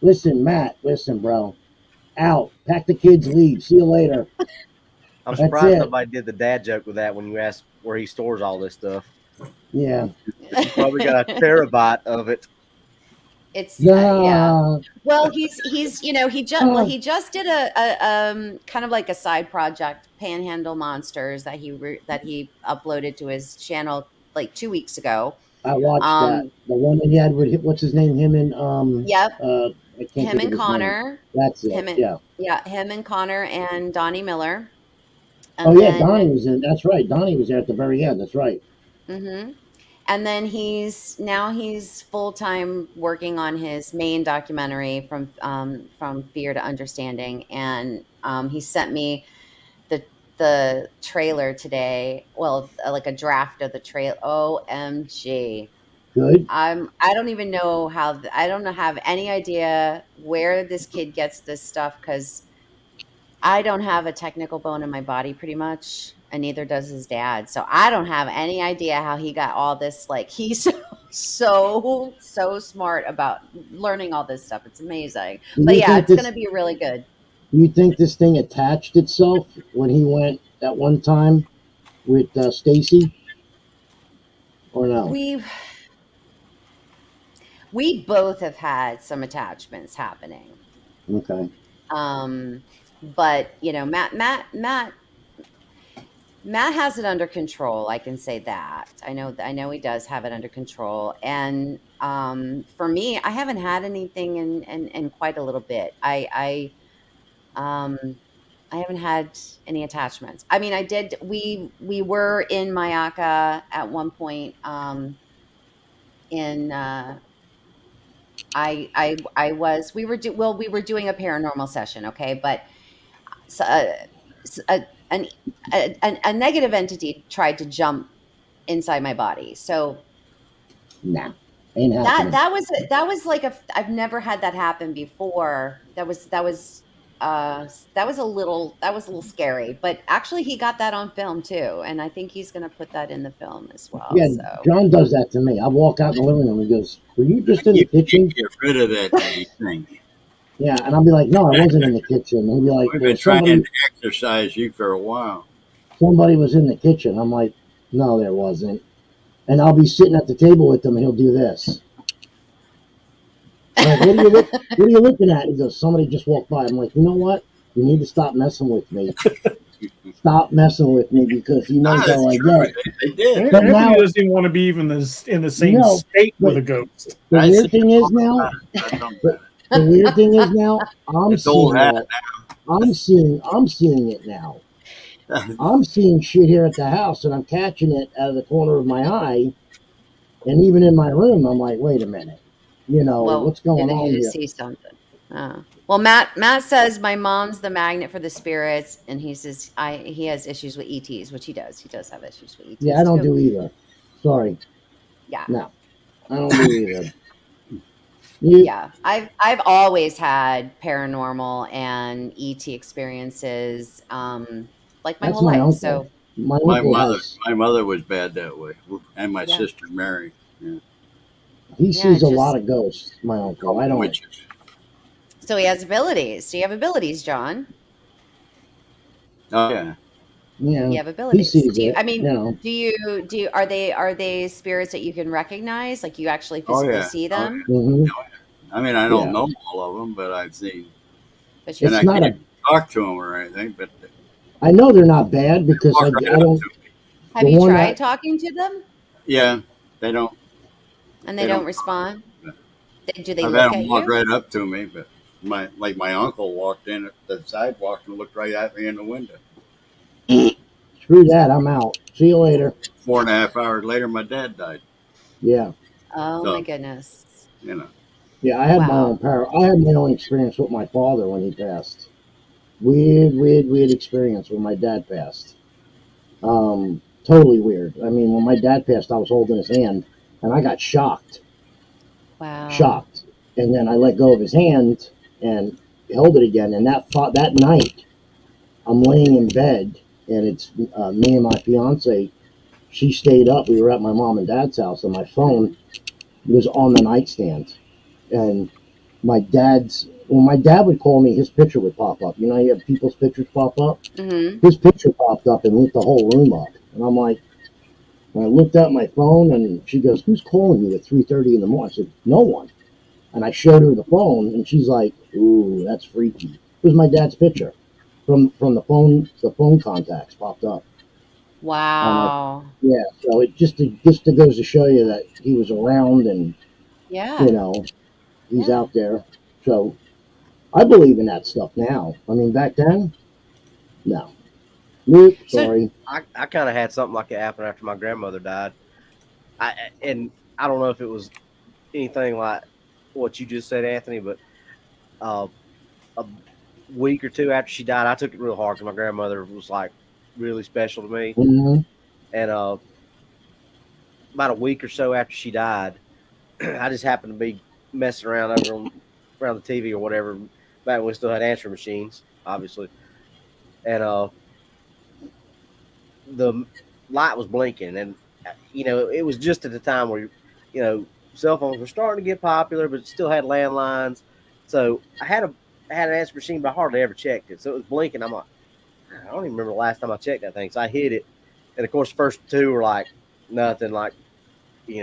Listen, Matt. Listen, bro. Out. Pack the kids, leave. See you later. I'm surprised nobody did the dad joke with that when you asked where he stores all this stuff. Yeah. He's probably got a terabyte of it. It's yeah. Well, he just did a kind of like a side project, Panhandle Monsters, that he uploaded to his channel like 2 weeks ago. I watched that. The one that he had with what's his name? Him and Yep. Him and Connor. That's it. Him and Connor and Donnie Miller. And Donnie was in. That's right. Donnie was there at the very end. That's right. Mm-hmm. And then he's full-time working on his main documentary from Fear to Understanding, and he sent me the trailer today. Well, like a draft of the trailer. OMG. Good. I don't even know I don't have any idea where this kid gets this stuff, because I don't have a technical bone in my body pretty much, and neither does his dad. So I don't have any idea how he got all this. Like, he's so smart about learning all this stuff. It's amazing. But yeah, it's going to be really good. You think this thing attached itself when he went at one time with Stacy, or no? We both have had some attachments happening. Okay. But Matt has it under control. I can say that. I know he does have it under control. And for me, I haven't had anything in quite a little bit. I haven't had any attachments. I mean, I did. We were in Mayaka at one point. We were doing a paranormal session, okay, but a negative entity tried to jump inside my body. So nah, ain't happening. That was like I've never had that happen before. That was a little scary, but actually he got that on film too, and I think he's going to put that in the film as well. Yeah, so. John does that to me. I walk out in the living room and he goes, "Were you just in the kitchen?" Get rid of that thing. Yeah, and I'll be like, "No, I wasn't in the kitchen." And he'll be like, "We've been trying to exercise you for a while." Somebody was in the kitchen. I'm like, "No, there wasn't." And I'll be sitting at the table with him, and he'll do this. Like, what are you looking at? He goes, "Somebody just walked by." I'm like, "You know what? You need to stop messing with me. Stop messing with me, because he knows how I get." They did. But now, he doesn't even want to be even in the same state with a ghost. The weird thing is now, I'm seeing it now. I'm seeing shit here at the house, and I'm catching it out of the corner of my eye, and even in my room, I'm like, "Wait a minute, what's going on here?" See something. Well, Matt says my mom's the magnet for the spirits, and he says he has issues with ETs, which he does. He does have issues with ETs. Yeah, I don't do either. Sorry. Yeah. No, I don't do either. Yeah, I've always had paranormal and ET experiences, like my whole life. Uncle. So my mother was bad that way, and my sister Mary. Yeah. He sees a lot of ghosts. My uncle. I don't. Witches. So he has abilities. Do you have abilities, John? Oh yeah. Yeah, You have he abilities. sees Do you, it. I mean, You know. are they spirits that you can recognize? Like you actually Oh physically yeah, see oh them? yeah. Hmm. I mean, I don't Yeah, know all of them, but I've seen, But you've and it's I seen not can't a. talk to them or anything, but they I know they're not bad because walk I right up don't. to me. Have The you one tried that talking to them Yeah, they don't. and they They don't don't. respond? Do they I've had look them at walk you? right up to me, but my uncle walked in at the sidewalk and looked right at me in the window. screw that. I'm out. See you later. 4.5 hours later, my dad died. Yeah, Oh my So goodness. you know, yeah. I had my own Wow. power. I had my own experience with my father when he passed. Weird experience when my dad passed. Totally weird. I mean, when my dad passed, I was holding his hand, and I got Wow. shocked, and then I let go of his hand and held it again. And that night, I'm laying in bed, and it's me and my fiance. She stayed up. We were at my mom and dad's house, and my phone was on the nightstand. And when my dad would call me, his picture would pop up. You know, you have people's pictures pop up. Mm-hmm. His picture popped up and lit the whole room up. And I'm like, and I looked at my phone, and she goes, "Who's calling you at 3:30 in the morning?" I said, "No one." And I showed her the phone, and she's like, "Ooh, that's freaky." It was my dad's picture from the phone. The phone contacts popped up on my. Wow. Yeah, so it just goes to show you that he was around, and you Yeah. know he's Yeah. out there. So I believe in that stuff now. I mean, back then, no. Nope, So sorry. I kind of had something like that happen after my grandmother died. And I don't know if it was anything like what you just said, Anthony, but uh, a week or two after she died, I took it real hard because my grandmother was like really special to me. Mm-hmm. And about a week or so after she died, I just happened to be messing around around the TV or whatever. Back when we still had answering machines, obviously, and the light was blinking, and it was just at the time where cell phones were starting to get popular, but still had landlines. So I had an answer machine, but I hardly ever checked it. So it was blinking. I'm like, I don't even remember the last time I checked that thing. So I hit it, and of course, the first two were like nothing, like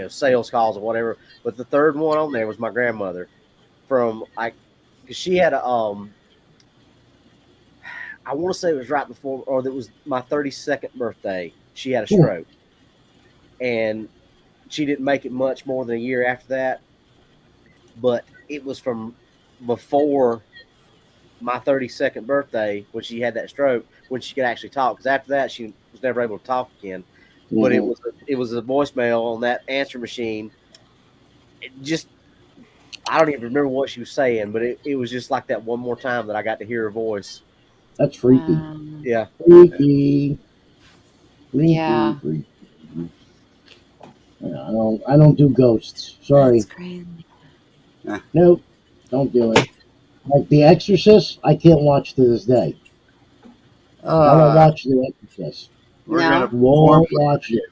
sales calls or whatever. But the third one on there was my grandmother from like, because she had a I want to say it was right before, or that was my 32nd birthday. She had a Yeah. stroke, and she didn't make it much more than a year after that. But it was from before my 32nd birthday when she had that stroke, when she could actually talk. Because after that, she was never able to talk again. But Mm-hmm. it was a voicemail on that answer machine. It just I don't even remember what she was saying, but it was just like that one more time that I got to hear her voice. That's freaky. wow. Yeah. Freaky. Freaky. Yeah. Freaky. Yeah, I don't do ghosts. That's Sorry. crazy. Nope. Don't do it. Like The Exorcist, I can't watch to this day. I won't uh, watch The Exorcist. we're gonna No. perform Won't watch it.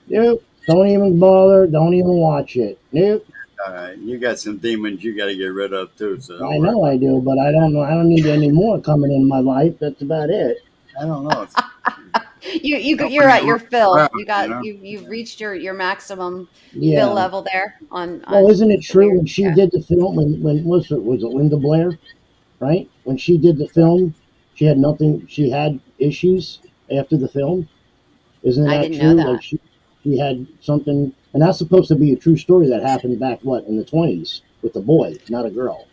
Nope. Don't even bother. Don't even watch it. Nope. You got some demons you got to get rid of too, so don't I worry know about I do, but I don't know. I don't need any more coming in my life. That's about it. it. I don't know. You're at your fill. Around, You've reached your maximum fill Yeah. level there Well, on isn't it the true weird. when she Yeah. did the film? When was it Linda Blair? Right? When she did the film, she had nothing. She had issues after the film. Isn't I that didn't know true? Like that. she had something, and that's supposed to be a true story that happened back in the 20s with a boy, not a girl.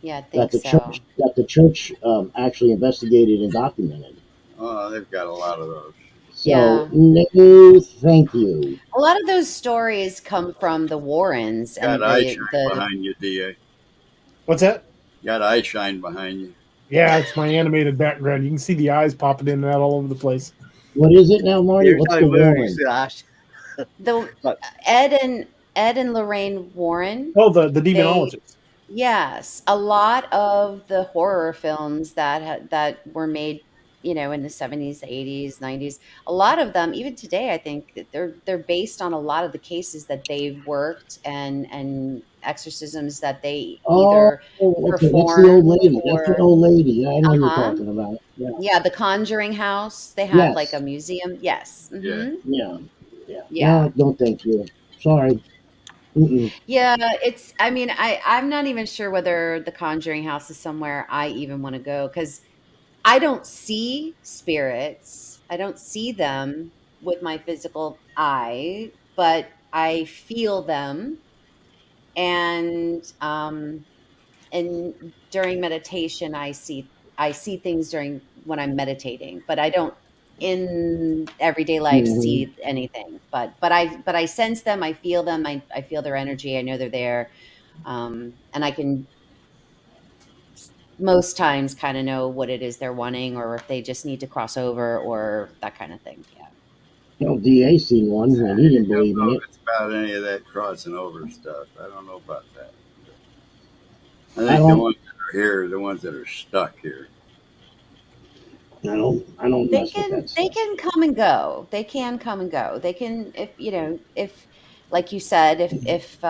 Yeah, I think so. That the church actually investigated and documented. Oh, they've got a lot of those. So Yeah. no, thank you. A lot of those stories come from the Warrens Got and eye the shine the behind you, Da. What's that? Got eye shine behind you. Yeah, it's my animated background. You can see the eyes popping in and out all over the place. What is it now, Marty? Every What's time the you move, you Warren? see the but Ed and Lorraine Warren. Oh, the They demonologist. Yes, a lot of the horror films that were made, in the 70s, 80s, 90s. A lot of them, even today, I think that they're based on a lot of the cases that they've worked and exorcisms that they Oh, either okay. That's the old performed lady. That's the or old lady. Yeah, I know you're uh-huh. talking about. Yeah. Yeah, the Conjuring House. They had like a Yes. museum. Yes. Yeah. Yeah. Yeah. Yeah. No, don't thank you. Sorry. Mm-mm. Yeah, I mean, I'm not even sure whether the Conjuring House is somewhere I even want to go because I don't see spirits. I don't see them with my physical eye, but I feel them. And during meditation I see things during when I'm meditating, but I don't in everyday life Mm-hmm. see anything. But I sense them, I feel them, I feel their energy, I know they're there. And I can most times kind of know what it is they're wanting or if they just need to cross over or that kind of thing. Yeah. You know, DA seen one and he didn't I don't believe in know it. if it's about any of that crossing over stuff. I don't know about that. I I think the don't. ones that are here are the ones that are stuck here. I don't They mess with can that they stuff. can come and go. They can come and go. They can if like you said, if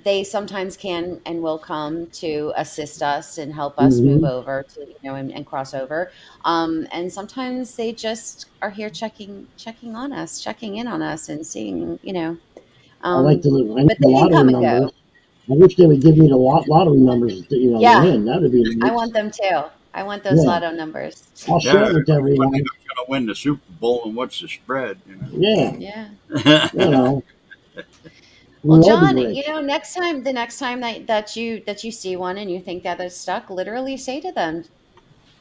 they sometimes can and will come to assist us and help us move Mm-hmm. over to and cross over. And sometimes they just are here checking on us, checking in on us and seeing, I like to live. I need but the they can lottery come and go. numbers. I wish they would give me the lottery numbers to, to Yeah, win. That would be I nice. want them too. I want those Yeah. lotto numbers. I'll Yeah, share it with everyone. who's going to win the Super Bowl and what's the spread? Yeah. Yeah. You know, Well, we'll all be John, rich. the next time that you see one and you think that they're stuck, literally say to them,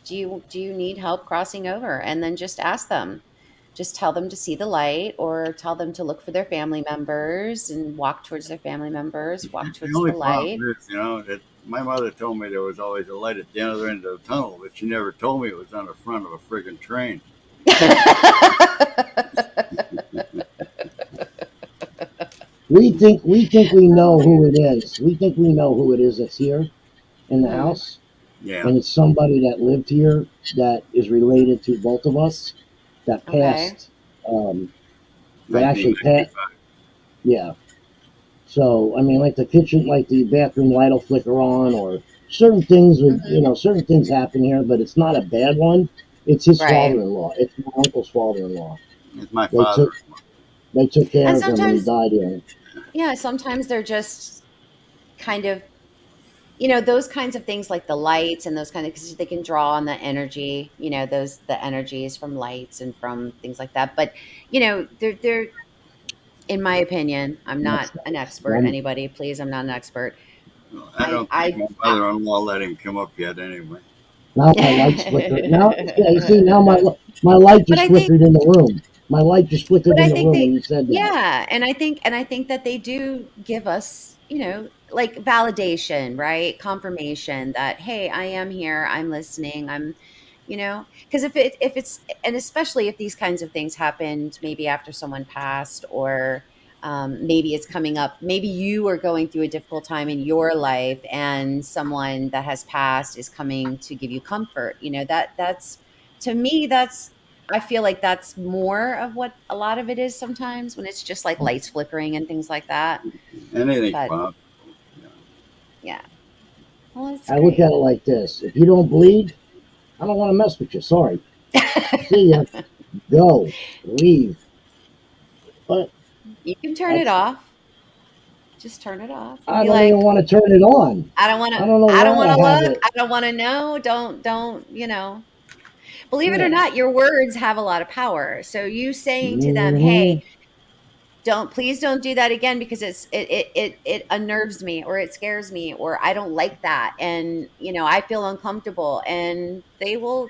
"Do you need help crossing over?" And then just ask them. Just tell them to see the light, or tell them to look for their family members and walk towards their family members, walk The towards only the problem light. is, that my mother told me there was always a light at the other end of the tunnel, but she never told me it was on the front of a friggin' train. We think we know who it is. We think we know who it is that's here in the Mhm. house, Yeah, and it's somebody that lived here that is related to both of us that Okay. passed. Um, that actually passed. 1995. Yeah. So I mean, like the kitchen, like the bathroom light will flicker on, or certain things would, Mhm. certain things happen here, but it's not a bad one. It's his Right. father-in-law. It's my uncle's father-in-law. It's my They father. took they took care And of him when he sometimes, died here. yeah, sometimes they're just kind of those kinds of things like the lights and those kind of because they can draw on the energy, the energies from lights and from things like that. But they're in my opinion, I'm not That's an nice. expert. Anybody, please, I'm not an expert. Well, I I don't think I, my mother-in-law let him come up yet anyway. Now my lights flicker. Now, yeah, you see, now my light but just I think flickered in the room. My light just flickered But in I the think room when they you said that. yeah, and I think that they do give us, like validation, right? Confirmation that, hey, I am here, I'm listening, because if it's and especially if these kinds of things happened maybe after someone passed or maybe it's coming up, maybe you are going through a difficult time in your life and someone that has passed is coming to give you comfort, that's to me that's I feel like that's more of what a lot of it is sometimes when it's just like lights flickering and things like that. Anything's But possible. yeah, well, it's I look great. at it like this: if you don't bleed, I don't want to mess with you. Sorry. See ya. Go. Leave. But You can turn it that's off. Just turn it off and I be don't even like, want to turn it on. I don't want to. I don't know I don't why want I to have look. it. I don't want to know. Don't. Believe it or Yeah. not, your words have a lot of power. So you saying to them, Hmm. "Hey, please don't do that again because it unnerves me or it scares me or I don't like that and I feel uncomfortable," and they'll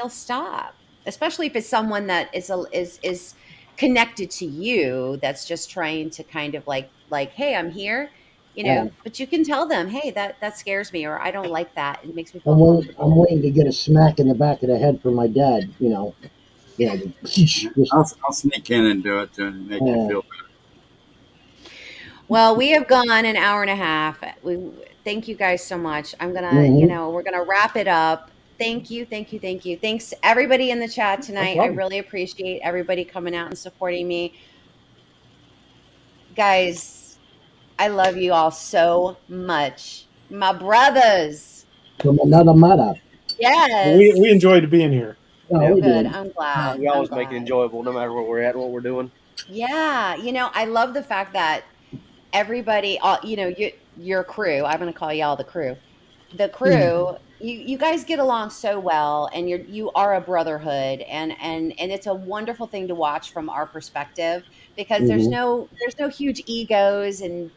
stop, especially if it's someone that is connected to you that's just trying to kind of like, hey, I'm here, Uh, but you can tell them, hey, that scares me or I don't like that, it makes me feel I'm uncomfortable. waiting to get a smack in the back of the head from my dad. Just I'll sneak in and do it to make you uh, feel Well, we have gone an hour and a half. We thank you guys so much. I'm gonna, hmm we're gonna wrap it up. Thank you. Thanks to everybody in the chat tonight. I really appreciate everybody coming out and supporting me. Guys, I love you all so much. My brothers. From another mother. Yes. We enjoyed being here. Oh, we good. did. I'm glad. We always make it enjoyable no matter where we're at, what we're doing. Yeah. I love the fact that everybody, your crew, I'm going to call y'all the crew. The crew, you guys get along so well, and you are a brotherhood, and it's a wonderful thing to watch from our perspective, because there's no huge egos and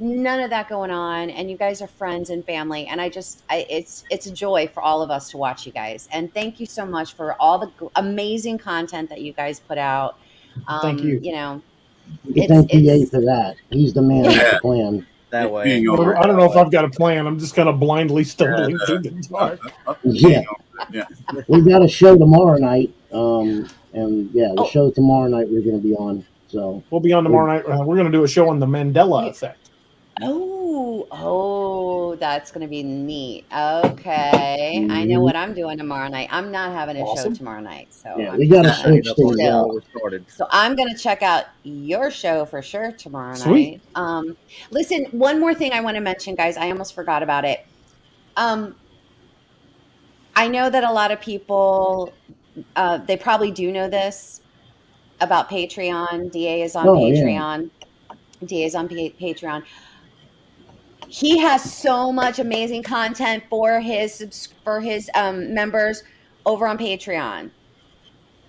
none of that going on, and you guys are friends and family, and it's a joy for all of us to watch you guys, and thank you so much for all the amazing content that you guys put out. Thank you. You thank D.A. for that. He's the man with the plan. That way. I don't know if I've got a plan. I'm just kind of blindly stumbling through the dark. Yeah. We got a show tomorrow night. The show tomorrow night we're going to be on. So we'll be on tomorrow night. We're going to do a show on the Mandela effect. Oh, that's going to be neat. Okay. I know what I'm doing tomorrow night. I'm not having a show tomorrow night. So we got to switch things out. So I'm going to check out your show for sure tomorrow night. Listen, one more thing I want to mention, guys. I almost forgot about it. I know that a lot of people, they probably do know this about Patreon. DA is on Patreon. Yeah. DA is on Patreon. He has so much amazing content for his members over on Patreon.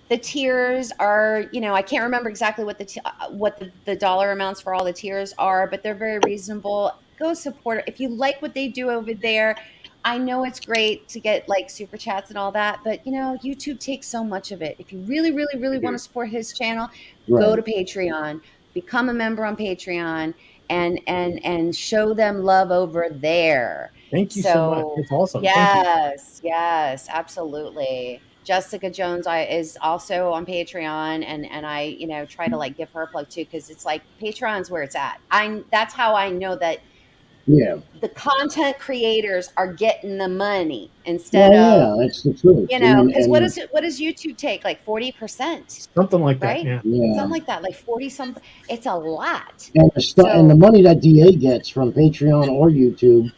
The tiers are, I can't remember exactly what the dollar amounts for all the tiers are, but they're very reasonable. Go support it if you like what they do over there. I know it's great to get like super chats and all that, but YouTube takes so much of it. If you really, really, really want to support his channel, go to Patreon, become a member on Patreon. And show them love over there. Thank you so much. It's awesome. Yes, absolutely. Jessica Jones is also on Patreon, and I try to like give her a plug too, because it's like Patreon's where it's at. That's how I know that the content creators are getting the money instead of that's the truth. Because what does YouTube take? Like 40%, something like that, right? Yeah, something like that, like 40 something. It's a lot. And and the money that DA gets from Patreon or YouTube,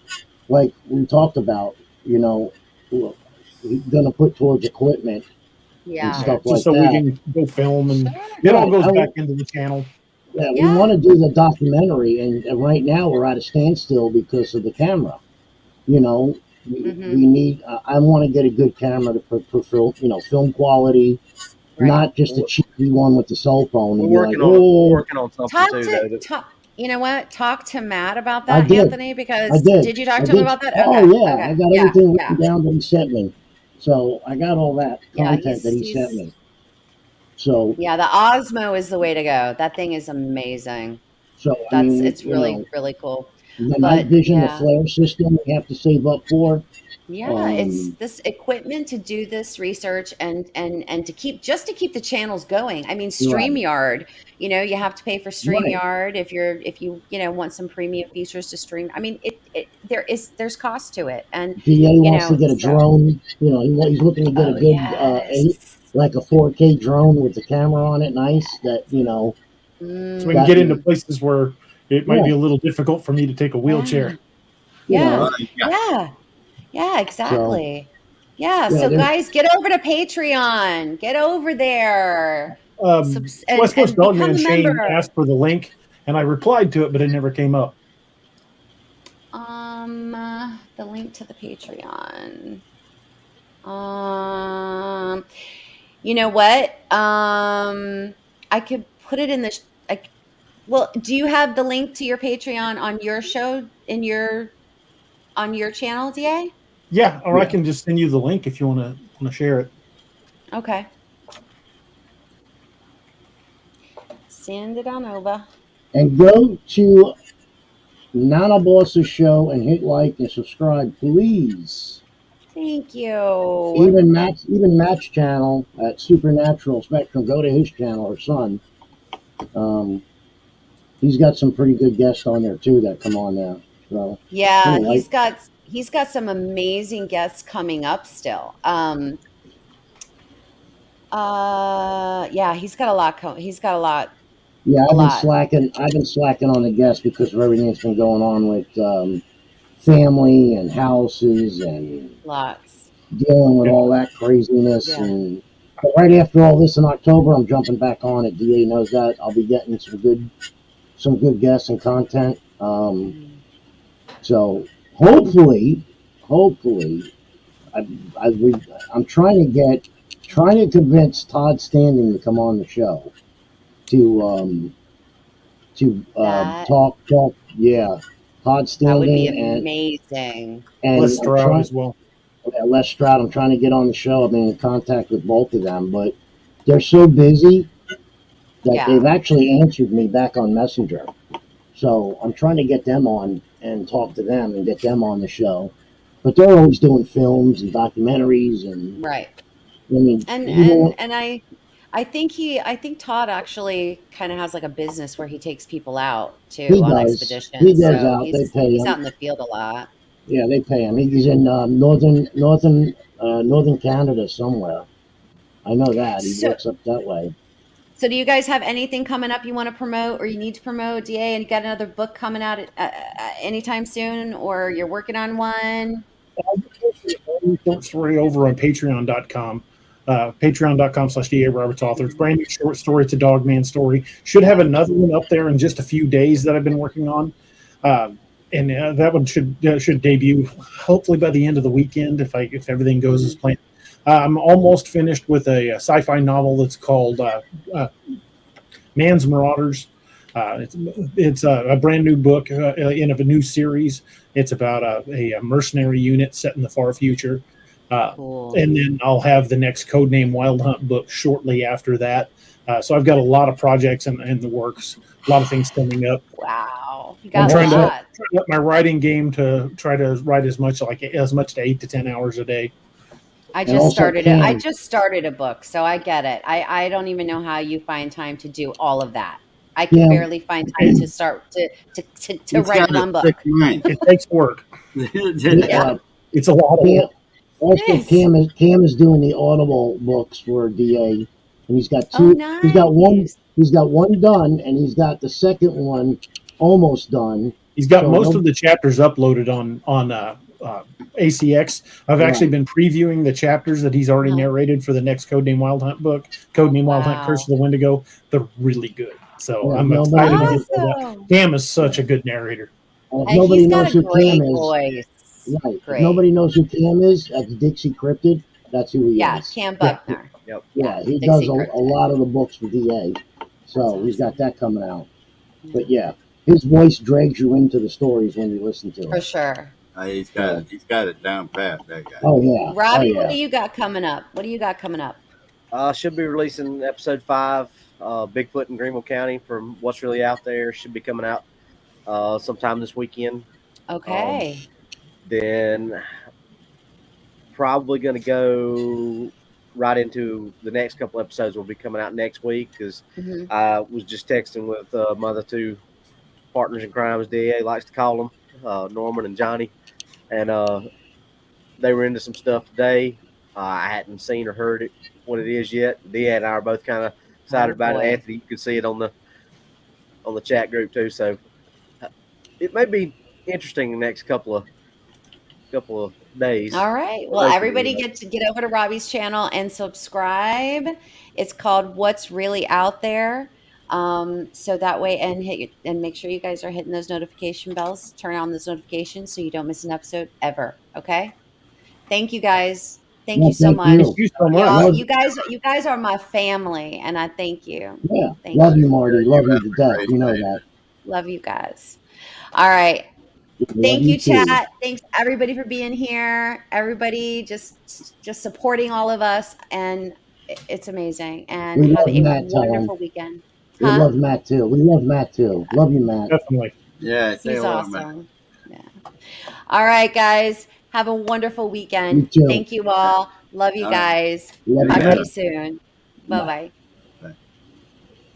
like we talked about, he's gonna put towards equipment. And stuff just like so that. we can go film, and it all goes back into the channel. Yeah, we want to do the documentary, and right now we're at a standstill because of the camera. We need. I want to get a good camera to film quality, not just a cheapy one with the cell phone. And we're working on something too. You know what? Talk to Matt about that, Anthony. Because did you talk to him about that? Oh yeah, I got everything written down that he sent me. So I got all that content that he sent me. So the Osmo is the way to go. That thing is amazing. So it's really really cool. The night vision, the flare system, we have to save up for. Yeah, it's this equipment to do this research and to keep the channels going. I mean, StreamYard. You have to pay for StreamYard if you want some premium features to stream. I mean, there's cost to it. And DA wants to get a drone. He's looking to get a good like a 4K drone with the camera on it, nice. That so we can get into places where it might be a little difficult for me to take a wheelchair. Yeah, exactly. So guys, get over to Patreon. Get over there. I suppose Dogman and Shane asked for the link, and I replied to it, but it never came up. The link to the Patreon. You know what? I could put it in the. Well, do you have the link to your Patreon on your show on your channel, DA? Yeah, or I can just send you the link if you want to share it. Okay. Send it on over. And go to Nana Boss's show and hit like and subscribe, please. Thank you. Even Matt's channel at Supernatural Spectrum. Go to his channel, her son. He's got some pretty good guests on there too that come on there. So he's got he's got some amazing guests coming up still. Yeah, he's got a lot. He's got a lot. Yeah, I've been slacking. I've been slacking on the guests because of everything that's been going on with family and houses and lots dealing with all that craziness. Yeah. And but right after all this in October, I'm jumping back on it. DA knows that. I'll be getting some good guests and content. So hopefully, I'm trying to convince Todd Standing to come on the show to talk. Yeah, Todd Standing. That would be amazing. And Les Stroud as well. Yeah, Les Stroud. I'm trying to get on the show. I've been in contact with both of them, but they're so busy that they've actually answered me back on Messenger. So I'm trying to get them on and talk to them and get them on the show. But they're always doing films and documentaries and right. I mean, and I think Todd actually kind of has like a business where he takes people out too on expeditions. He goes out. They pay him. He's out in the field a lot. Yeah, they pay him. He's in northern Canada somewhere. I know that. He works up that way. So do you guys have anything coming up you want to promote or you need to promote, DA? And you got another book coming out anytime soon, or you're working on one? Short story over on patreon.com. Patreon.com/DA Roberts Author. It's brand new short story. It's a Dogman story. Should have another one up there in just a few days that I've been working on. And that one should debut hopefully by the end of the weekend if everything goes as planned. I'm almost finished with a sci-fi novel that's called Man's Marauders. It's a brand new book in a new series. It's about a mercenary unit set in the far future. Cool. And then I'll have the next Codename Wild Hunt book shortly after that. So I've got a lot of projects in the works, a lot of things coming up. Wow. You got I'm trying a lot. to up my writing game to try to write as much to 8 to 10 hours a day. I just started a book, so I get it. I don't even know how you find time to do all of that. I can barely find time to start to write one book. It takes work. It's a lot of work. Also, Cam is doing the Audible books for DA, and he's got two. Nice. He's got one done, and he's got the second one almost done. He's got most of the chapters uploaded on ACX. I've actually been previewing the chapters that he's already narrated for the next Codename Wild Hunt book, Codename Wild Hunt Curse of the Wendigo. They're really good. So I'm excited to get that. Cam is such a good narrator. And if nobody knows who Cam is, right? If nobody knows who Cam is, that's Dixie Cryptid. That's who he is. Yeah, Cam Buckner. Yep. Yeah, he does a lot of the books for DA. So he's got that coming out. But yeah, his voice drags you into the stories when you listen to it. For sure. He's got it down pat, that guy. Oh yeah. Robbie, what do you got coming up? Should be releasing episode 5, Bigfoot in Greenville County from What's Really Out There. Should be coming out sometime this weekend. Okay. Then probably going to go right into the next couple episodes will be coming out next week because I was just texting with my other two partners in crime, as DA likes to call them, Norman and Johnny. And they were into some stuff today. I hadn't seen or heard what it is yet. DA and I are both kind of excited about it. Anthony, you can see it on the chat group too. So it may be interesting the next couple of days. All right. Well, everybody get over to Robbie's channel and subscribe. It's called What's Really Out There. So that way, and make sure you guys are hitting those notification bells. Turn on those notifications so you don't miss an episode ever. Okay. Thank you guys. Thank you so much. Thank you so much. You guys are my family, and I thank you. Yeah. Love you, Marty. Love you to death. You know that. Love you guys. All right. Thank you, chat. Thanks everybody for being here. Everybody just supporting all of us, and it's amazing. And we have a wonderful weekend. We love Matt too. Love you, Matt. Definitely. Yeah, he's awesome. Yeah. All right, guys. Have a wonderful weekend. Thank you all. Love you guys. Love Talk to you soon. Bye-bye.